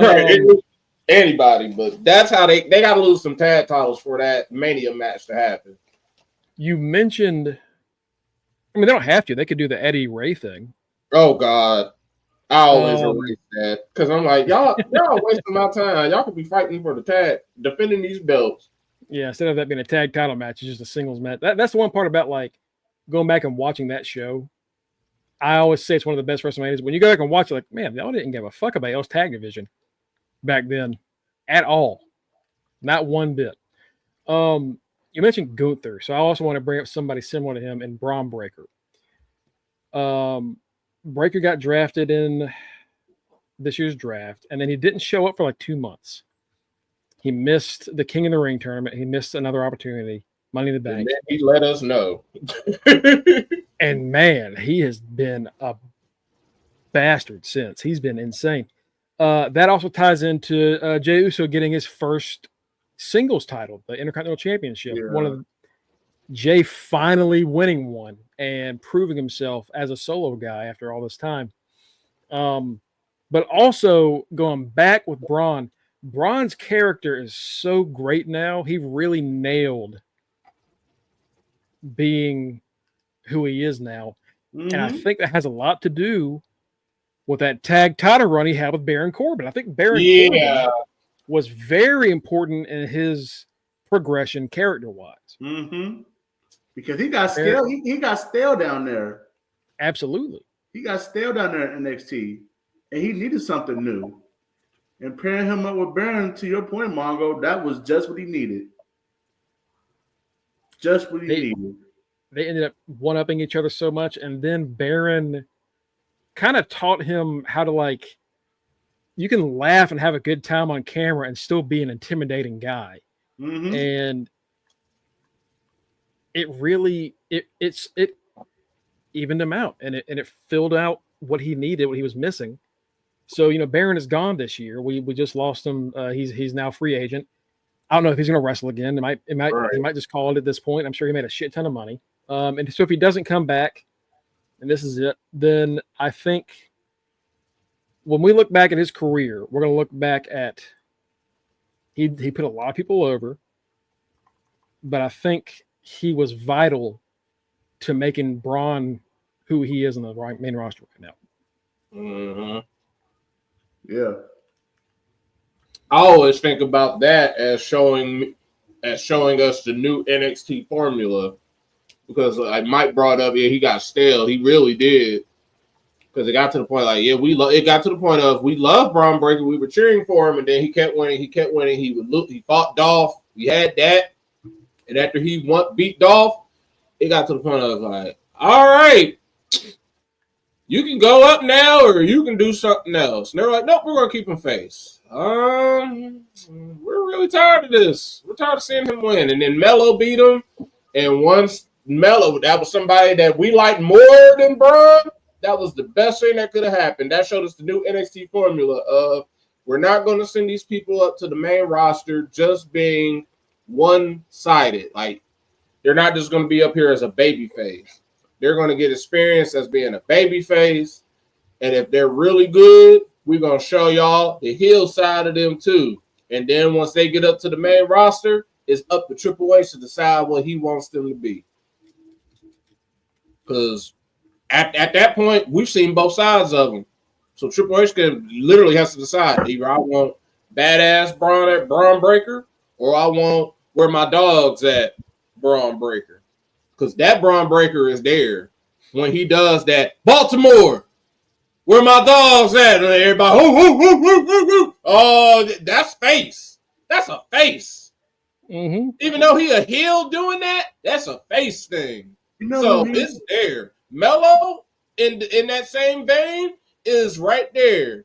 anybody, but that's how they got to lose some tag titles for that Mania match to happen. You mentioned, I mean, they don't have to. They could do the Eddie Ray thing. Oh God, I always erase that because I'm like, y'all wasting my time. Y'all could be fighting for the tag, defending these belts. Yeah, instead of that being a tag title match, it's just a singles match. That's the one part about like going back and watching that show. I always say it's one of the best WrestleManias. When you go back and watch it, like, man, y'all didn't give a fuck about y'all's tag division back then at all. Not one bit. You mentioned Gunther, so I also want to bring up somebody similar to him in Braun Breaker. Breaker got drafted in this year's draft, and then he didn't show up for like 2 months. He missed the King of the Ring tournament. He missed another opportunity, Money in the Bank. And then he let us know. And man, he has been a bastard since. He's been insane. That also ties into Jey Uso getting his first singles title, the Intercontinental Championship. Yeah. Jey finally winning one and proving himself as a solo guy after all this time. But also going back with Braun. Braun's character is so great now. He really nailed being who he is now. Mm-hmm. And I think that has a lot to do with that tag title run he had with Baron Corbin. I think Baron Corbin was very important in his progression character-wise. Mm-hmm. Because he got stale. He got stale down there. Absolutely. He got stale down there at NXT, and he needed something new. And pairing him up with Baron, to your point, Mongo, that was just what he needed. Just what he needed. They ended up one-upping each other so much, and then Baron kind of taught him how to, like, you can laugh and have a good time on camera and still be an intimidating guy. Mm-hmm. And it really it evened him out, and it filled out what he needed, what he was missing. So, you know, Baron is gone this year. We just lost him. He's now free agent. I don't know if he's going to wrestle again. He might just call it at this point. I'm sure he made a shit ton of money. And so if he doesn't come back, and this is it, then I think when we look back at his career, we're going to look back at he put a lot of people over, but I think he was vital to making Braun who he is in the main roster right now. Mm-hmm. Yeah. I always think about that as showing us the new NXT formula, because like Mike brought up, he got stale. He really did, because it got to the point it got to the point of we love Braun Breaker. We were cheering for him, and then he kept winning. He fought Dolph. We had that, and after he beat Dolph, it got to the point of like, all right, you can go up now, or you can do something else. And they're like, nope, we're gonna keep him face. We're really tired of this. We're tired of seeing him win. And then Melo beat him. And once Melo, that was somebody that we liked more than Braun. That was the best thing that could have happened. That showed us the new NXT formula of we're not going to send these people up to the main roster just being one-sided. Like, they're not just going to be up here as a baby face. They're going to get experience as being a baby face. And if they're really good, we're going to show y'all the heel side of them too. And then once they get up to the main roster, it's up to Triple H to decide what he wants them to be. Because at that point, we've seen both sides of them. So Triple H literally has to decide. Either I want badass Braun Breaker, or I want where my dog's at Braun Breaker. Because that Braun Breaker is there when he does that. Baltimore! Where my dog's at? And everybody, oh, that's face. That's a face. Mm-hmm. Even though he a heel doing that, that's a face thing. So it's there. Melo, in that same vein, is right there.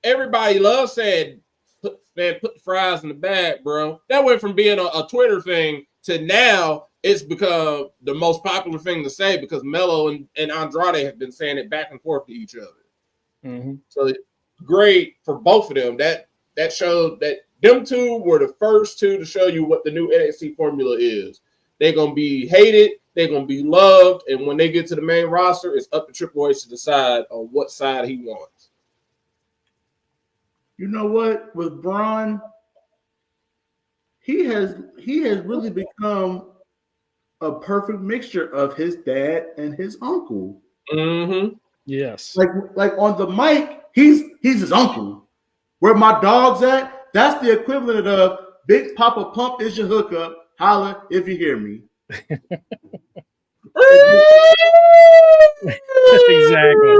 Everybody loves saying, put the fries in the bag, bro. That went from being a Twitter thing to now it's become the most popular thing to say, because Melo and Andrade have been saying it back and forth to each other. Mm-hmm. So great for both of them. That showed that them two were the first two to show you what the new NXT formula is. They're going to be hated. They're going to be loved. And when they get to the main roster, it's up to Triple H to decide on what side he wants. You know what? With Braun, he has really become a perfect mixture of his dad and his uncle. Mm-hmm. Yes. Like on the mic, he's his uncle. Where my dog's at, that's the equivalent of Big Papa Pump is your hookup. Holla if you hear me. Exactly.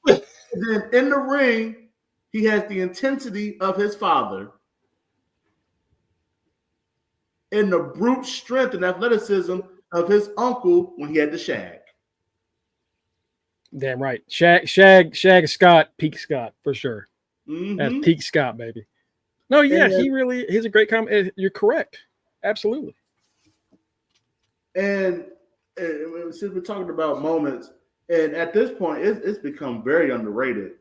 And then in the ring, he has the intensity of his father and the brute strength and athleticism of his uncle when he had the shag. Damn right. Shag Scott, peak Scott for sure. Mm-hmm. That's peak Scott, baby. No, yeah, he's a great comment. You're correct. Absolutely. And since we're talking about moments, and at this point, it's become very underrated.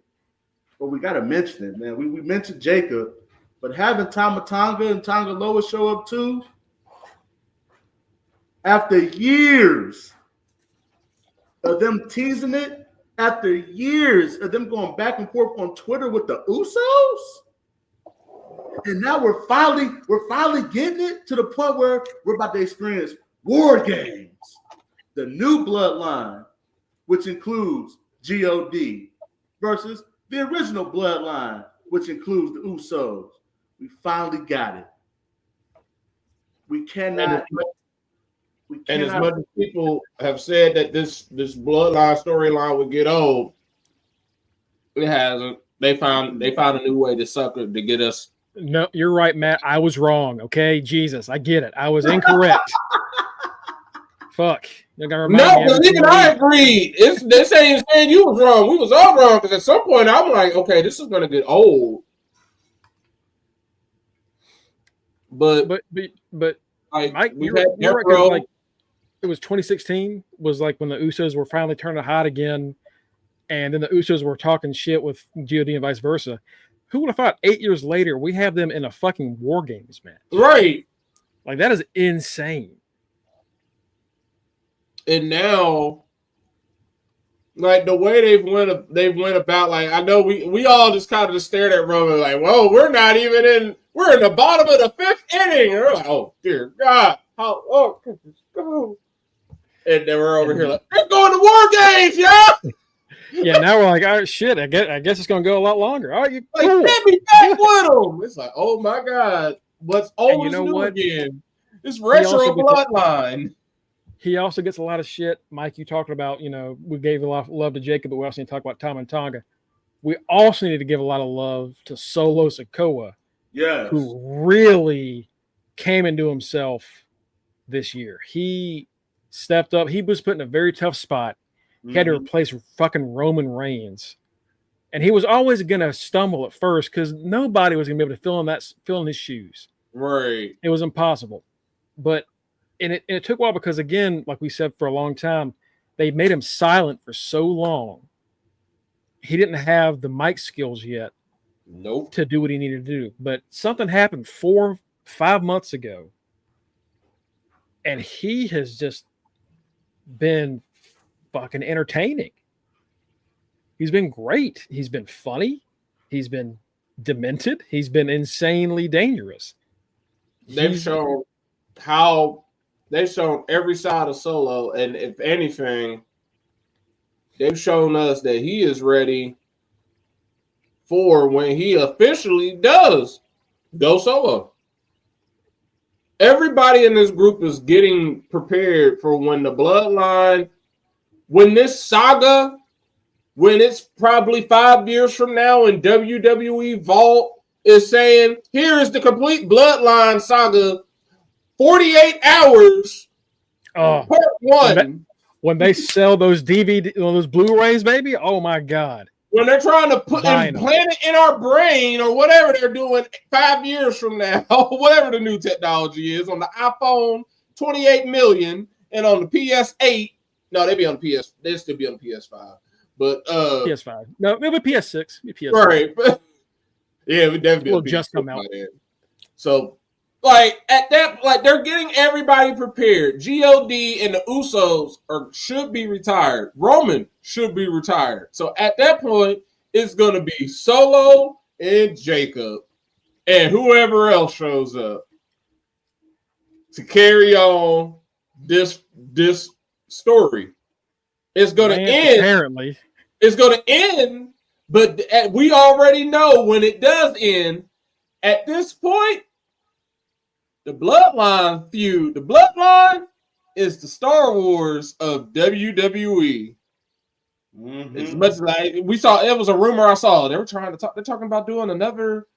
But we got to mention it, man. We mentioned Jacob, but having Tama Tonga and Tonga Loa show up too, after years of them teasing it, after years of them going back and forth on Twitter with the Usos, and now we're finally getting it to the point where we're about to experience War Games, the new Bloodline, which includes God versus the original Bloodline, which includes the Usos. We finally got it. We cannot. And as much as people have said that this Bloodline storyline would get old, it hasn't. They found a new way to get us. No, you're right, Matt. I was wrong. Okay, Jesus, I get it. I was incorrect. Fuck. You're gonna remind me because even I agreed. This ain't saying you was wrong. We was all wrong because at some point I'm like, okay, this is gonna get old. But like, Mike, you're right, like it was 2016 was like when the Usos were finally turning hot again, and then the Usos were talking shit with God and vice versa. Who would have thought 8 years later we have them in a fucking War Games match? Right. Like that is insane. And now, like the way they've went about, like I know we all just kind of just stared at Roman like, whoa, we're in the bottom of the fifth inning. And we're like, oh dear God, go. And then we're over here like, they're going to War Games, yeah. Yeah, now we're like, oh shit, I guess it's gonna go a lot longer. All right, you like cool. Get me back with them. It's like, oh my God, what's old is new again? It's retro Bloodline. He also gets a lot of shit. Mike, you talking about, we gave a lot of love to Jacob, but we also need to talk about Tom and Tonga. We also need to give a lot of love to Solo Sikoa, who really came into himself this year. He stepped up. He was put in a very tough spot. He had to replace fucking Roman Reigns. And he was always going to stumble at first because nobody was going to be able to fill in his shoes. Right. It was impossible. But it took a while because, again, like we said, for a long time, they made him silent for so long. He didn't have the mic skills yet to do what he needed to do. But something happened 4-5 months ago. And he has just been fucking entertaining. He's been great. He's been funny. He's been demented. He's been insanely dangerous. They've shown every side of Solo, and if anything, they've shown us that he is ready for when he officially does go solo. Everybody in this group is getting prepared for when the Bloodline, when this saga, when it's probably 5 years from now and WWE Vault is saying, here is the complete Bloodline saga, 48 hours, part one. When they sell those DVD, those Blu-rays, baby, oh my God. When they're trying to implant it in our brain or whatever they're doing 5 years from now, whatever the new technology is, on the iPhone 28 million and on the PS8. No, they'll still be on the PS5. But PS5. No, it'll be PS6. PS5. Right. Yeah, it would definitely will just come out. So at that, they're getting everybody prepared. God and the Usos should be retired. Roman should be retired. So at that point, it's going to be Solo and Jacob and whoever else shows up to carry on this story. It's going to end. Apparently, it's going to end. But we already know when it does end. At this point, the Bloodline feud. The Bloodline is the Star Wars of WWE. As much as we saw, it was a rumor I saw. They were trying to talk. They're talking about doing another.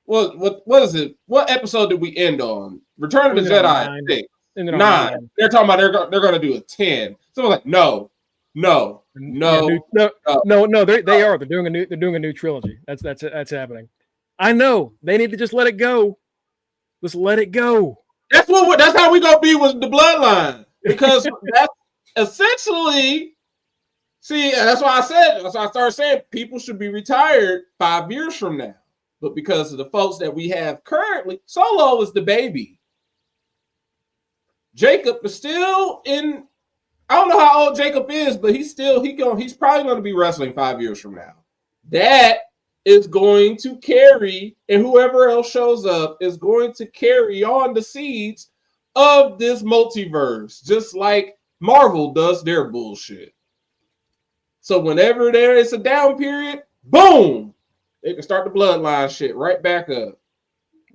What is it? What episode did we end on? Return of the Jedi. 9. They're talking about they're going to do a 10. So I was like, no. They are. They're doing a new trilogy. That's happening. I know. They need to just let it go. Just let it go. That's how we gonna be with the Bloodline, because that's essentially. See, that's why I started saying people should be retired 5 years from now. But because of the folks that we have currently, Solo is the baby. Jacob is still in. I don't know how old Jacob is, but he's probably going to be wrestling 5 years from now. That is going to carry, and whoever else shows up is going to carry on the seeds of this multiverse, just like Marvel does their bullshit. So whenever there is a down period, boom, they can start the Bloodline shit right back up.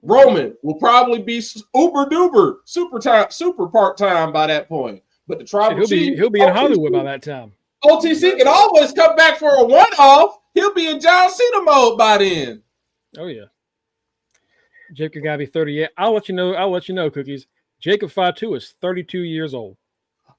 Roman will probably be uber duper super part-time by that point. But the tribal chief, he'll be in Hollywood by that time. OTC can always come back for a one-off. He'll be in John Cena mode by then. Oh yeah. Jacob gotta be 38. I'll let you know, Cookies. Jacob Fatu is 32 years old.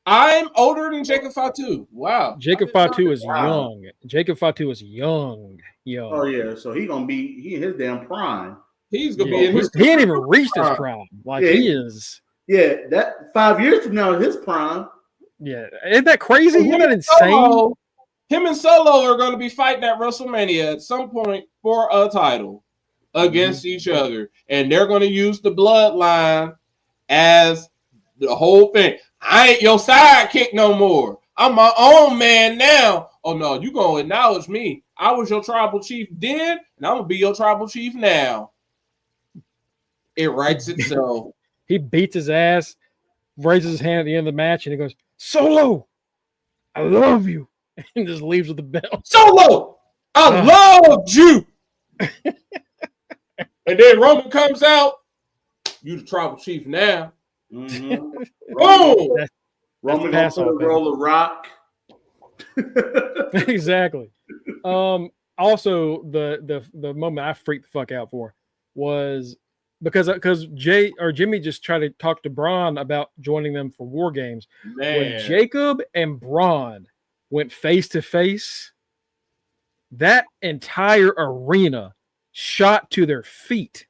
I'm older than Jacob Fatu. Wow. Jacob Fatu is young. Jacob Fatu is young. Oh yeah, so he gonna be in his damn prime. He's gonna be in his. He ain't even reached his prime. Like he is. Yeah, that 5 years from now is his prime. Yeah, isn't that crazy? Isn't that insane? Him and Solo are going to be fighting at WrestleMania at some point for a title against each other, and they're going to use the Bloodline as the whole thing. I ain't your sidekick no more. I'm my own man now. Oh no, you gonna acknowledge me? I was your tribal chief then, and I'm gonna be your tribal chief now. It writes itself. He beats his ass, raises his hand at the end of the match, and he goes, "Solo, I love you," and just leaves with the belt. Solo, I loved you. And then Roman comes out. You the tribal chief now. Mm-hmm. Boom. Roman gonna put a roll of rock. Exactly. Also, the moment I freaked the fuck out for was because Jimmy just tried to talk to Braun about joining them for War Games. Man. When Jacob and Braun went face to face, that entire arena shot to their feet.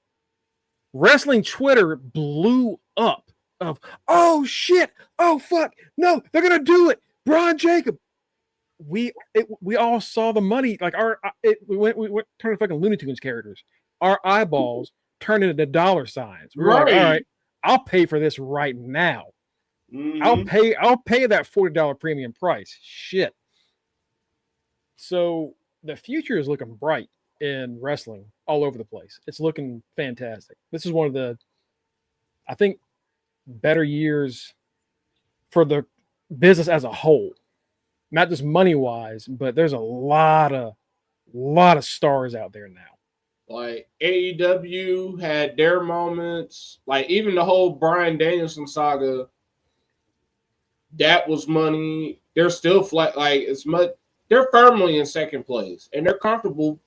Wrestling Twitter blew up of, oh shit, oh fuck, no, they're gonna do it. Braun Jacob. We all saw the money, like we went turned fucking Looney Tunes characters. Our eyeballs turned into dollar signs. We were like, all right, I'll pay for this right now. Mm-hmm. I'll pay that $40 premium price. Shit. So the future is looking bright in wrestling all over the place. It's looking fantastic. This is one of the, I think, better years for the business as a whole. Not just money wise, but there's a lot of stars out there now. Like AEW had their moments, like even the whole Bryan Danielson saga. That was money. They're still flat, like it's much. They're firmly in second place, and they're comfortable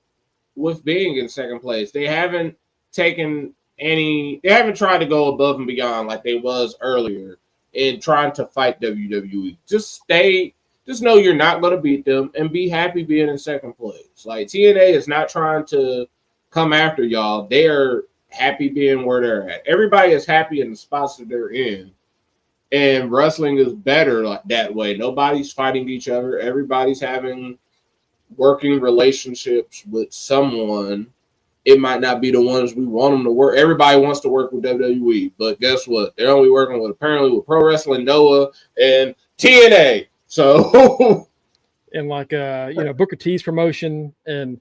with being in second place. They haven't taken any. They haven't tried to go above and beyond like they was earlier in trying to fight WWE. Just know you're not going to beat them and be happy being in second place. Like TNA is not trying to come after y'all. They are happy being where they're at. Everybody is happy in the spots that they're in. And wrestling is better like that way. Nobody's fighting each other. Everybody's having working relationships with someone. It might not be the ones we want them to work. Everybody wants to work with WWE, but guess what? They're only working with Pro Wrestling Noah and TNA. So, and like Booker T's promotion, and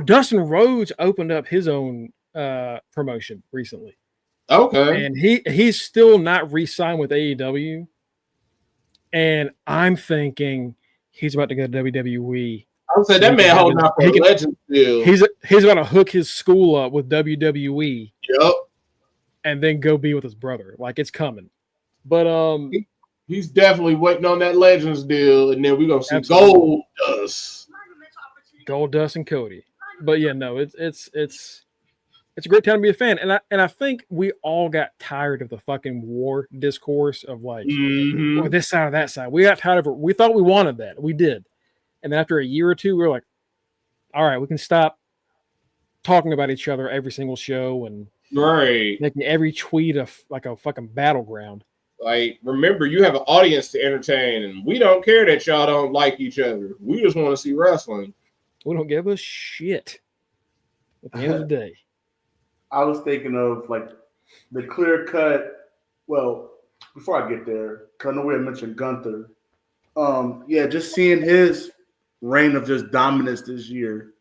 Dustin Rhodes opened up his own promotion recently. Okay, and he's still not re-signed with AEW, and I'm thinking he's about to go to WWE. I would say that man holding out for a legend deal. He's about to hook his school up with WWE. Yep, and then go be with his brother. Like it's coming, but he's definitely waiting on that Legends deal, and then we're gonna see Goldust and Cody. But yeah, no, it's a great time to be a fan, and I think we all got tired of the fucking war discourse of like this side or that side. We got tired of it. We thought we wanted that, we did, and then after a year or two, we were like, all right, we can stop talking about each other every single show and making every tweet a fucking battleground. Like, remember, you have an audience to entertain, and we don't care that y'all don't like each other. We just want to see wrestling. We don't give a shit at the end of the day. I was thinking of, like, the clear cut. Well, before I get there, because I know we had mentioned Gunther. Just seeing his reign of just dominance this year,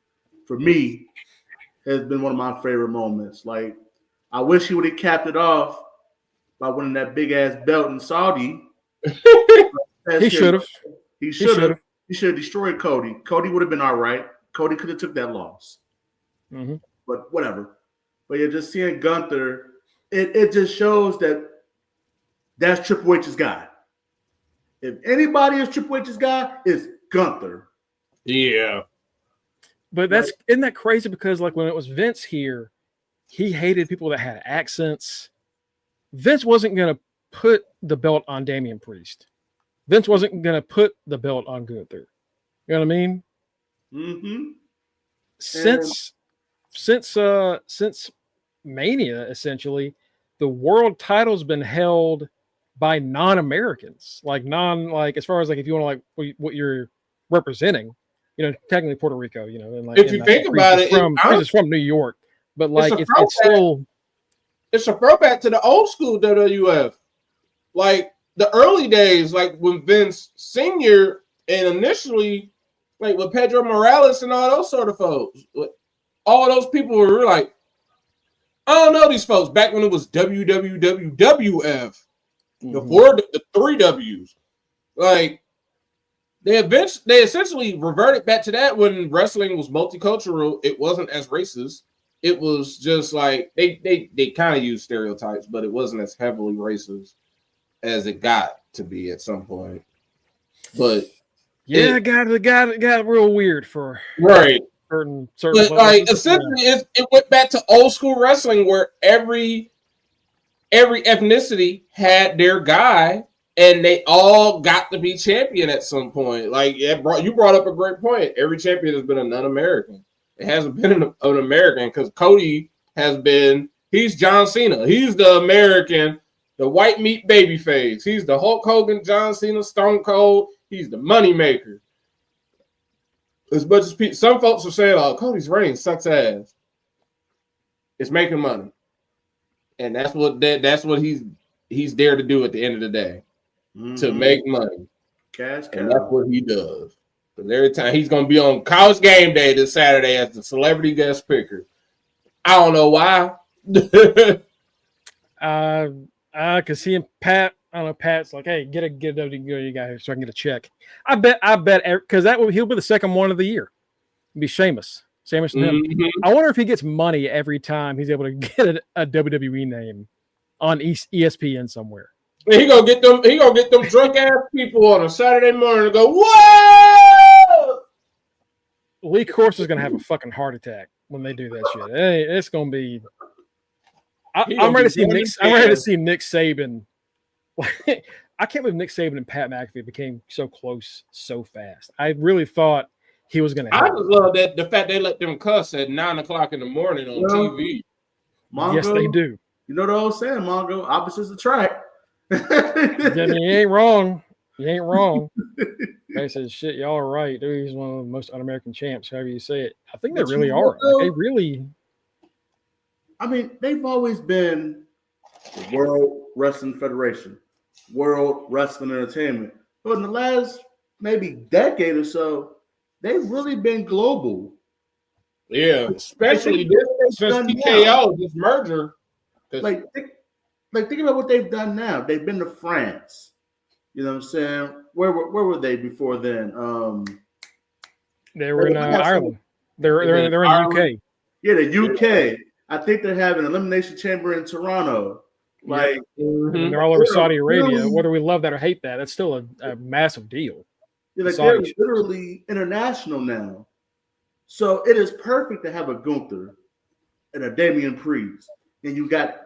for me, has been one of my favorite moments. Like, I wish he would have capped it off by winning that big ass belt in Saudi. He should have. He should have. He should have destroyed Cody. Cody would have been all right. Cody could have took that loss. Mm-hmm. But whatever. But yeah, just seeing Gunther, it just shows that that's Triple H's guy. If anybody is Triple H's guy, it's Gunther. Yeah. But isn't that crazy? Because like when it was Vince here, he hated people that had accents. Vince wasn't going to put the belt on Damian Priest. Vince wasn't going to put the belt on Gunther. You know what I mean? Mm-hmm. Since Mania, essentially, the world title's been held by non-Americans, like as far as like if you want to like what you're representing, you know, technically Puerto Rico, you know, and like if you think about it, Priest is from New York, but like it's still. It's a throwback to the old school WWF. Like the early days, like when Vince Sr. and initially, like with Pedro Morales and all those sort of folks, all those people were like, I don't know these folks back when it was WWF, the 3 W's. Like they essentially reverted back to that when wrestling was multicultural. It wasn't as racist. It was just like they kind of used stereotypes, but it wasn't as heavily racist as it got to be at some point. But yeah, it got real weird for certain. But like essentially, it went back to old school wrestling where every ethnicity had their guy, and they all got to be champion at some point. Like you brought up a great point. Every champion has been a non-American. It hasn't been an American because Cody he's John Cena. He's the American, the white meat baby face. He's the Hulk Hogan, John Cena, Stone Cold. He's the money maker. As much as some folks are saying, oh, Cody's reign sucks ass. It's making money. And that's what he's there to do at the end of the day. To make money. Cash and that's what he does. Because every time he's going to be on College Game Day this Saturday as the celebrity guest picker. I don't know why. Because he and Pat, I don't know, Pat's like, hey, get a WWE guy here so I can get a check. I bet, because he'll be the second one of the year. It'll be Sheamus and him. I wonder if he gets money every time he's able to get a WWE name on ESPN somewhere. He gonna get them drunk ass people on a Saturday morning and go, whoa! Lee Corso is gonna have a fucking heart attack when they do that shit. Hey, it's gonna be. I'm ready to see Nick. I'm ready to see Nick Saban. I can't believe Nick Saban and Pat McAfee became so close so fast. I really thought he was gonna. I just love that the fact they let them cuss at 9:00 in the morning on TV. Mongo, yes, they do. You know the old saying, Mongo, opposites attract. Yeah, you ain't wrong. You ain't wrong. They said, shit, y'all are right. Dude, he's one of the most un-American champs, however you say it. I think they really are. Like, they really. I mean, they've always been the World Wrestling Federation, World Wrestling Entertainment. But in the last maybe decade or so, they've really been global. Yeah, especially since TKO, this merger. Think about what they've done now. They've been to France. You know what I'm saying? Where were they before then? They were in Ireland. They're in the UK. Yeah, the UK. I think they have an elimination chamber in Toronto. Like they're all over Saudi Arabia. Whether we love that or hate that, that's still a massive deal. Yeah, like they're literally international now. So it is perfect to have a Gunther and a Damian Priest, and you got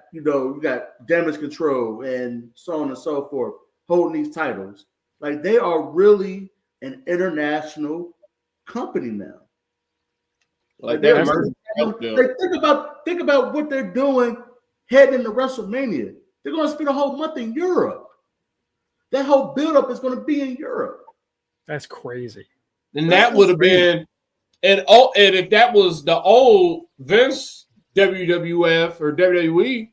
Damage Control and so on and so forth holding these titles. Like they are really an international company now. Like think about what they're doing heading into WrestleMania. They're going to spend a whole month in Europe. That whole buildup is going to be in Europe. That's crazy. And that would have been, and if that was the old Vince WWF or WWE,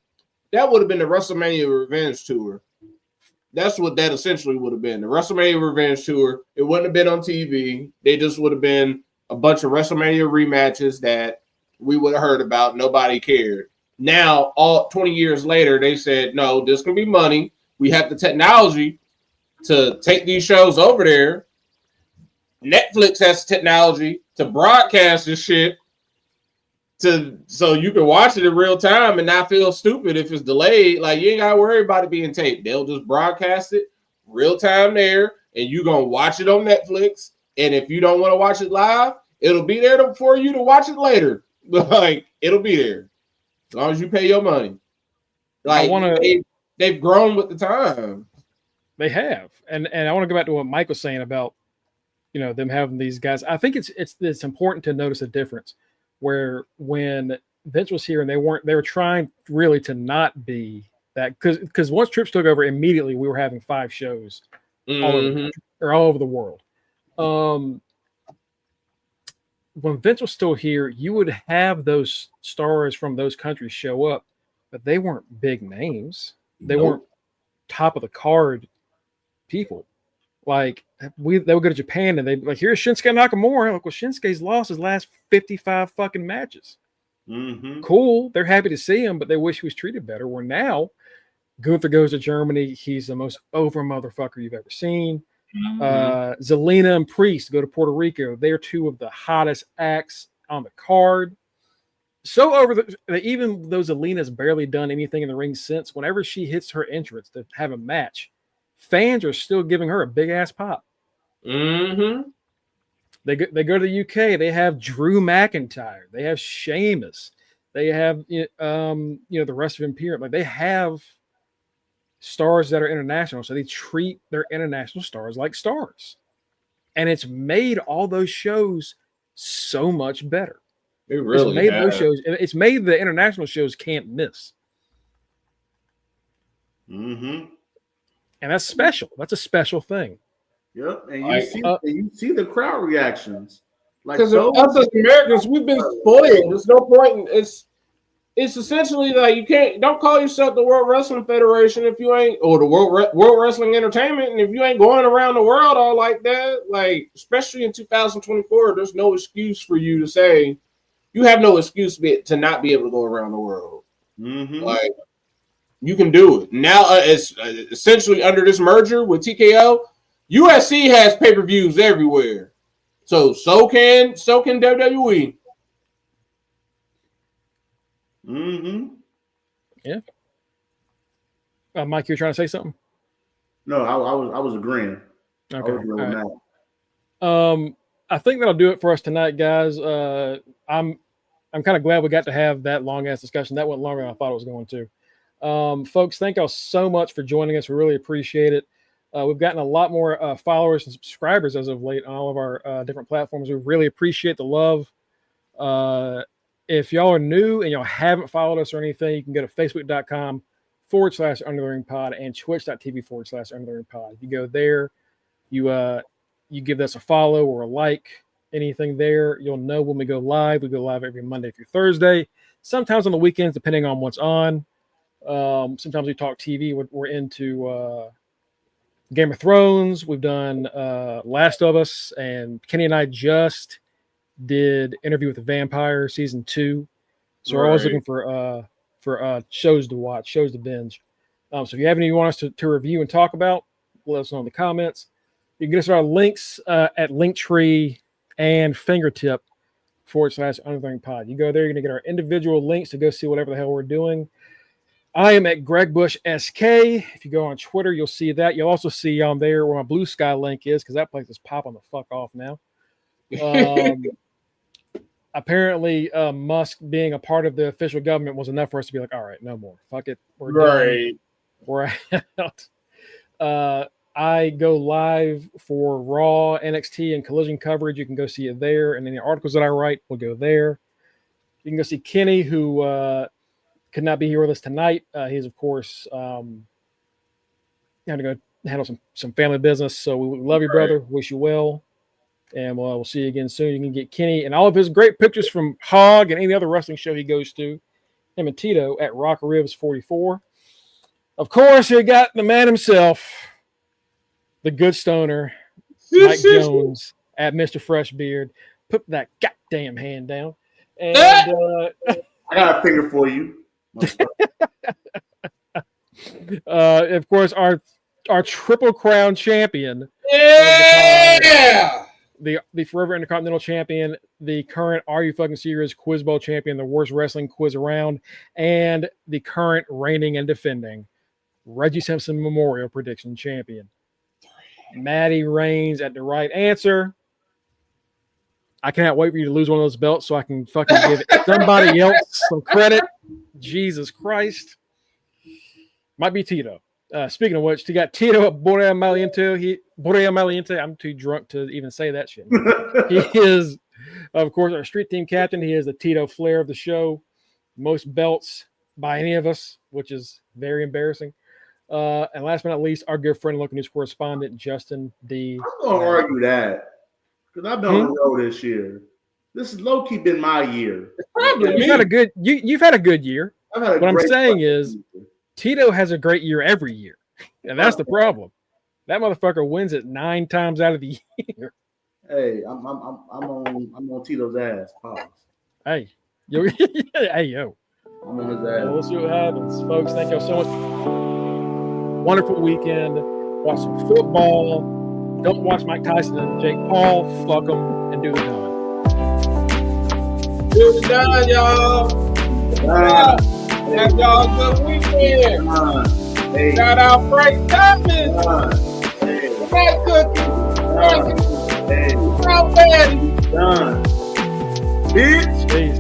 that would have been the WrestleMania Revenge Tour. That's what that essentially would have been. The WrestleMania Revenge Tour. It wouldn't have been on TV. They just would have been a bunch of WrestleMania rematches that we would have heard about. Nobody cared. Now, all 20 years later, they said, no, this can be money. We have the technology to take these shows over there. Netflix has technology to broadcast this shit so you can watch it in real time and not feel stupid if it's delayed. Like, you ain't got to worry about it being taped. They'll just broadcast it real time there, and you're going to watch it on Netflix. And if you don't want to watch it live, It'll be there for you to watch it later. But like, it'll be there as long as you pay your money. Like, they've grown with the time. They have, and I want to go back to what Mike was saying about, you know, them having these guys. I think it's important to notice a difference where when Vince was here and they were trying really to not be that, because once Trips took over, immediately we were having 5 shows all over the world. When Vince was still here, you would have those stars from those countries show up, but they weren't big names. They weren't top of the card people. Like they would go to Japan and they'd be like, here's Shinsuke Nakamura. Like, well, Shinsuke's lost his last 55 fucking matches. Cool. They're happy to see him, but they wish he was treated better. Where now Gunther goes to Germany. He's the most over motherfucker you've ever seen. Zelina and Priest go to Puerto Rico. They're 2 of the hottest acts on the card. So over even though Zelina's barely done anything in the ring since, whenever she hits her entrance to have a match, fans are still giving her a big ass pop. They go to the UK. They have Drew McIntyre. They have Sheamus. They have the rest of Imperium. Like, they have stars that are international, so they treat their international stars like stars, and it's made all those shows so much better. It really made those shows. It's made the international shows can't miss. And that's special. That's a special thing. Yep, and you see the crowd reactions. Like, because us as Americans, we've been spoiled. There's no point. It's essentially like don't call yourself the World Wrestling Federation if you ain't, or the World Wrestling Entertainment, and if you ain't going around the world all like that, like especially in 2024, there's no excuse for you to say you have no excuse to not be able to go around the world. Like, you can do it now. It's essentially under this merger with TKO, USC has pay-per-views everywhere, so can WWE. Yeah. Mike, you're trying to say something? No, I was agreeing. Okay. All right. I think that'll do it for us tonight, guys. I'm kind of glad we got to have that long ass discussion. That went longer than I thought it was going to. Folks, thank y'all so much for joining us. We really appreciate it. We've gotten a lot more followers and subscribers as of late on all of our different platforms. We really appreciate the love. If y'all are new and y'all haven't followed us or anything, you can go to facebook.com/undertheringpod and twitch.tv/undertheringpod. You go there, you give us a follow or a like, anything there. You'll know when we go live. We go live every Monday through Thursday, sometimes on the weekends, depending on what's on. Sometimes we talk TV. We're into Game of Thrones. We've done Last of Us, and Kenny and I just did Interview with the Vampire season 2. So we're always looking for shows to watch, shows to binge. So if you have any you want us to review and talk about, let us know in the comments. You can get us our links at Linktree and Fingertip /Underthing You go there, you're going to get our individual links to go see whatever the hell we're doing. I am at Greg Bush SK. If you go on Twitter, you'll see that. You'll also see on there where my Blue Sky link is, because that place is popping the fuck off now. Apparently, Musk being a part of the official government was enough for us to be like, all right, no more. Fuck it. We're done. We're out. I go live for Raw, NXT, and Collision coverage. You can go see it there. And any articles that I write will go there. You can go see Kenny, who could not be here with us tonight. He's, of course, having to go handle some family business. So we love you, brother. Wish you well. And we'll see you again soon. You can get Kenny and all of his great pictures from Hog and any other wrestling show he goes to, him and Tito, at Rock Ribs 44. Of course, you got the man himself, the good stoner, Mike Jones, at Mr. Freshbeard. Put that goddamn hand down. And I got a finger for you. Of course, our Triple Crown champion. Yeah! The Forever Intercontinental Champion, the current Are You Fucking Serious Quiz Bowl Champion, the worst wrestling quiz around, and the current reigning and defending Reggie Simpson Memorial Prediction Champion. Maddie reigns at the right answer. I cannot wait for you to lose one of those belts so I can fucking give somebody else some credit. Jesus Christ. Might be Tito. Speaking of which, you got Tito Borja Maliente. I'm too drunk to even say that shit. He is, of course, our street team captain. He is the Tito Flair of the show. Most belts by any of us, which is very embarrassing. And last but not least, our good friend, local news correspondent, Justin D. I'm going to argue that because I've been on the road this year. This has low-key been my year. You've had a good year. What I'm saying is Tito has a great year every year. And that's the problem. That motherfucker wins it 9 times out of the year. Hey, I'm on Tito's ass. Pause. Hey, yo. I'm on his ass. We'll see what happens, folks. Thank y'all so much. Wonderful weekend. Watch some football. Don't watch Mike Tyson and Jake Paul. Fuck them and do the done. Do the done, y'all. Have y'all a good weekend. Hey. Shout out Frank Thomas. Hey. Fat cookie. Hey. How bad? Done. Bitch. Peace.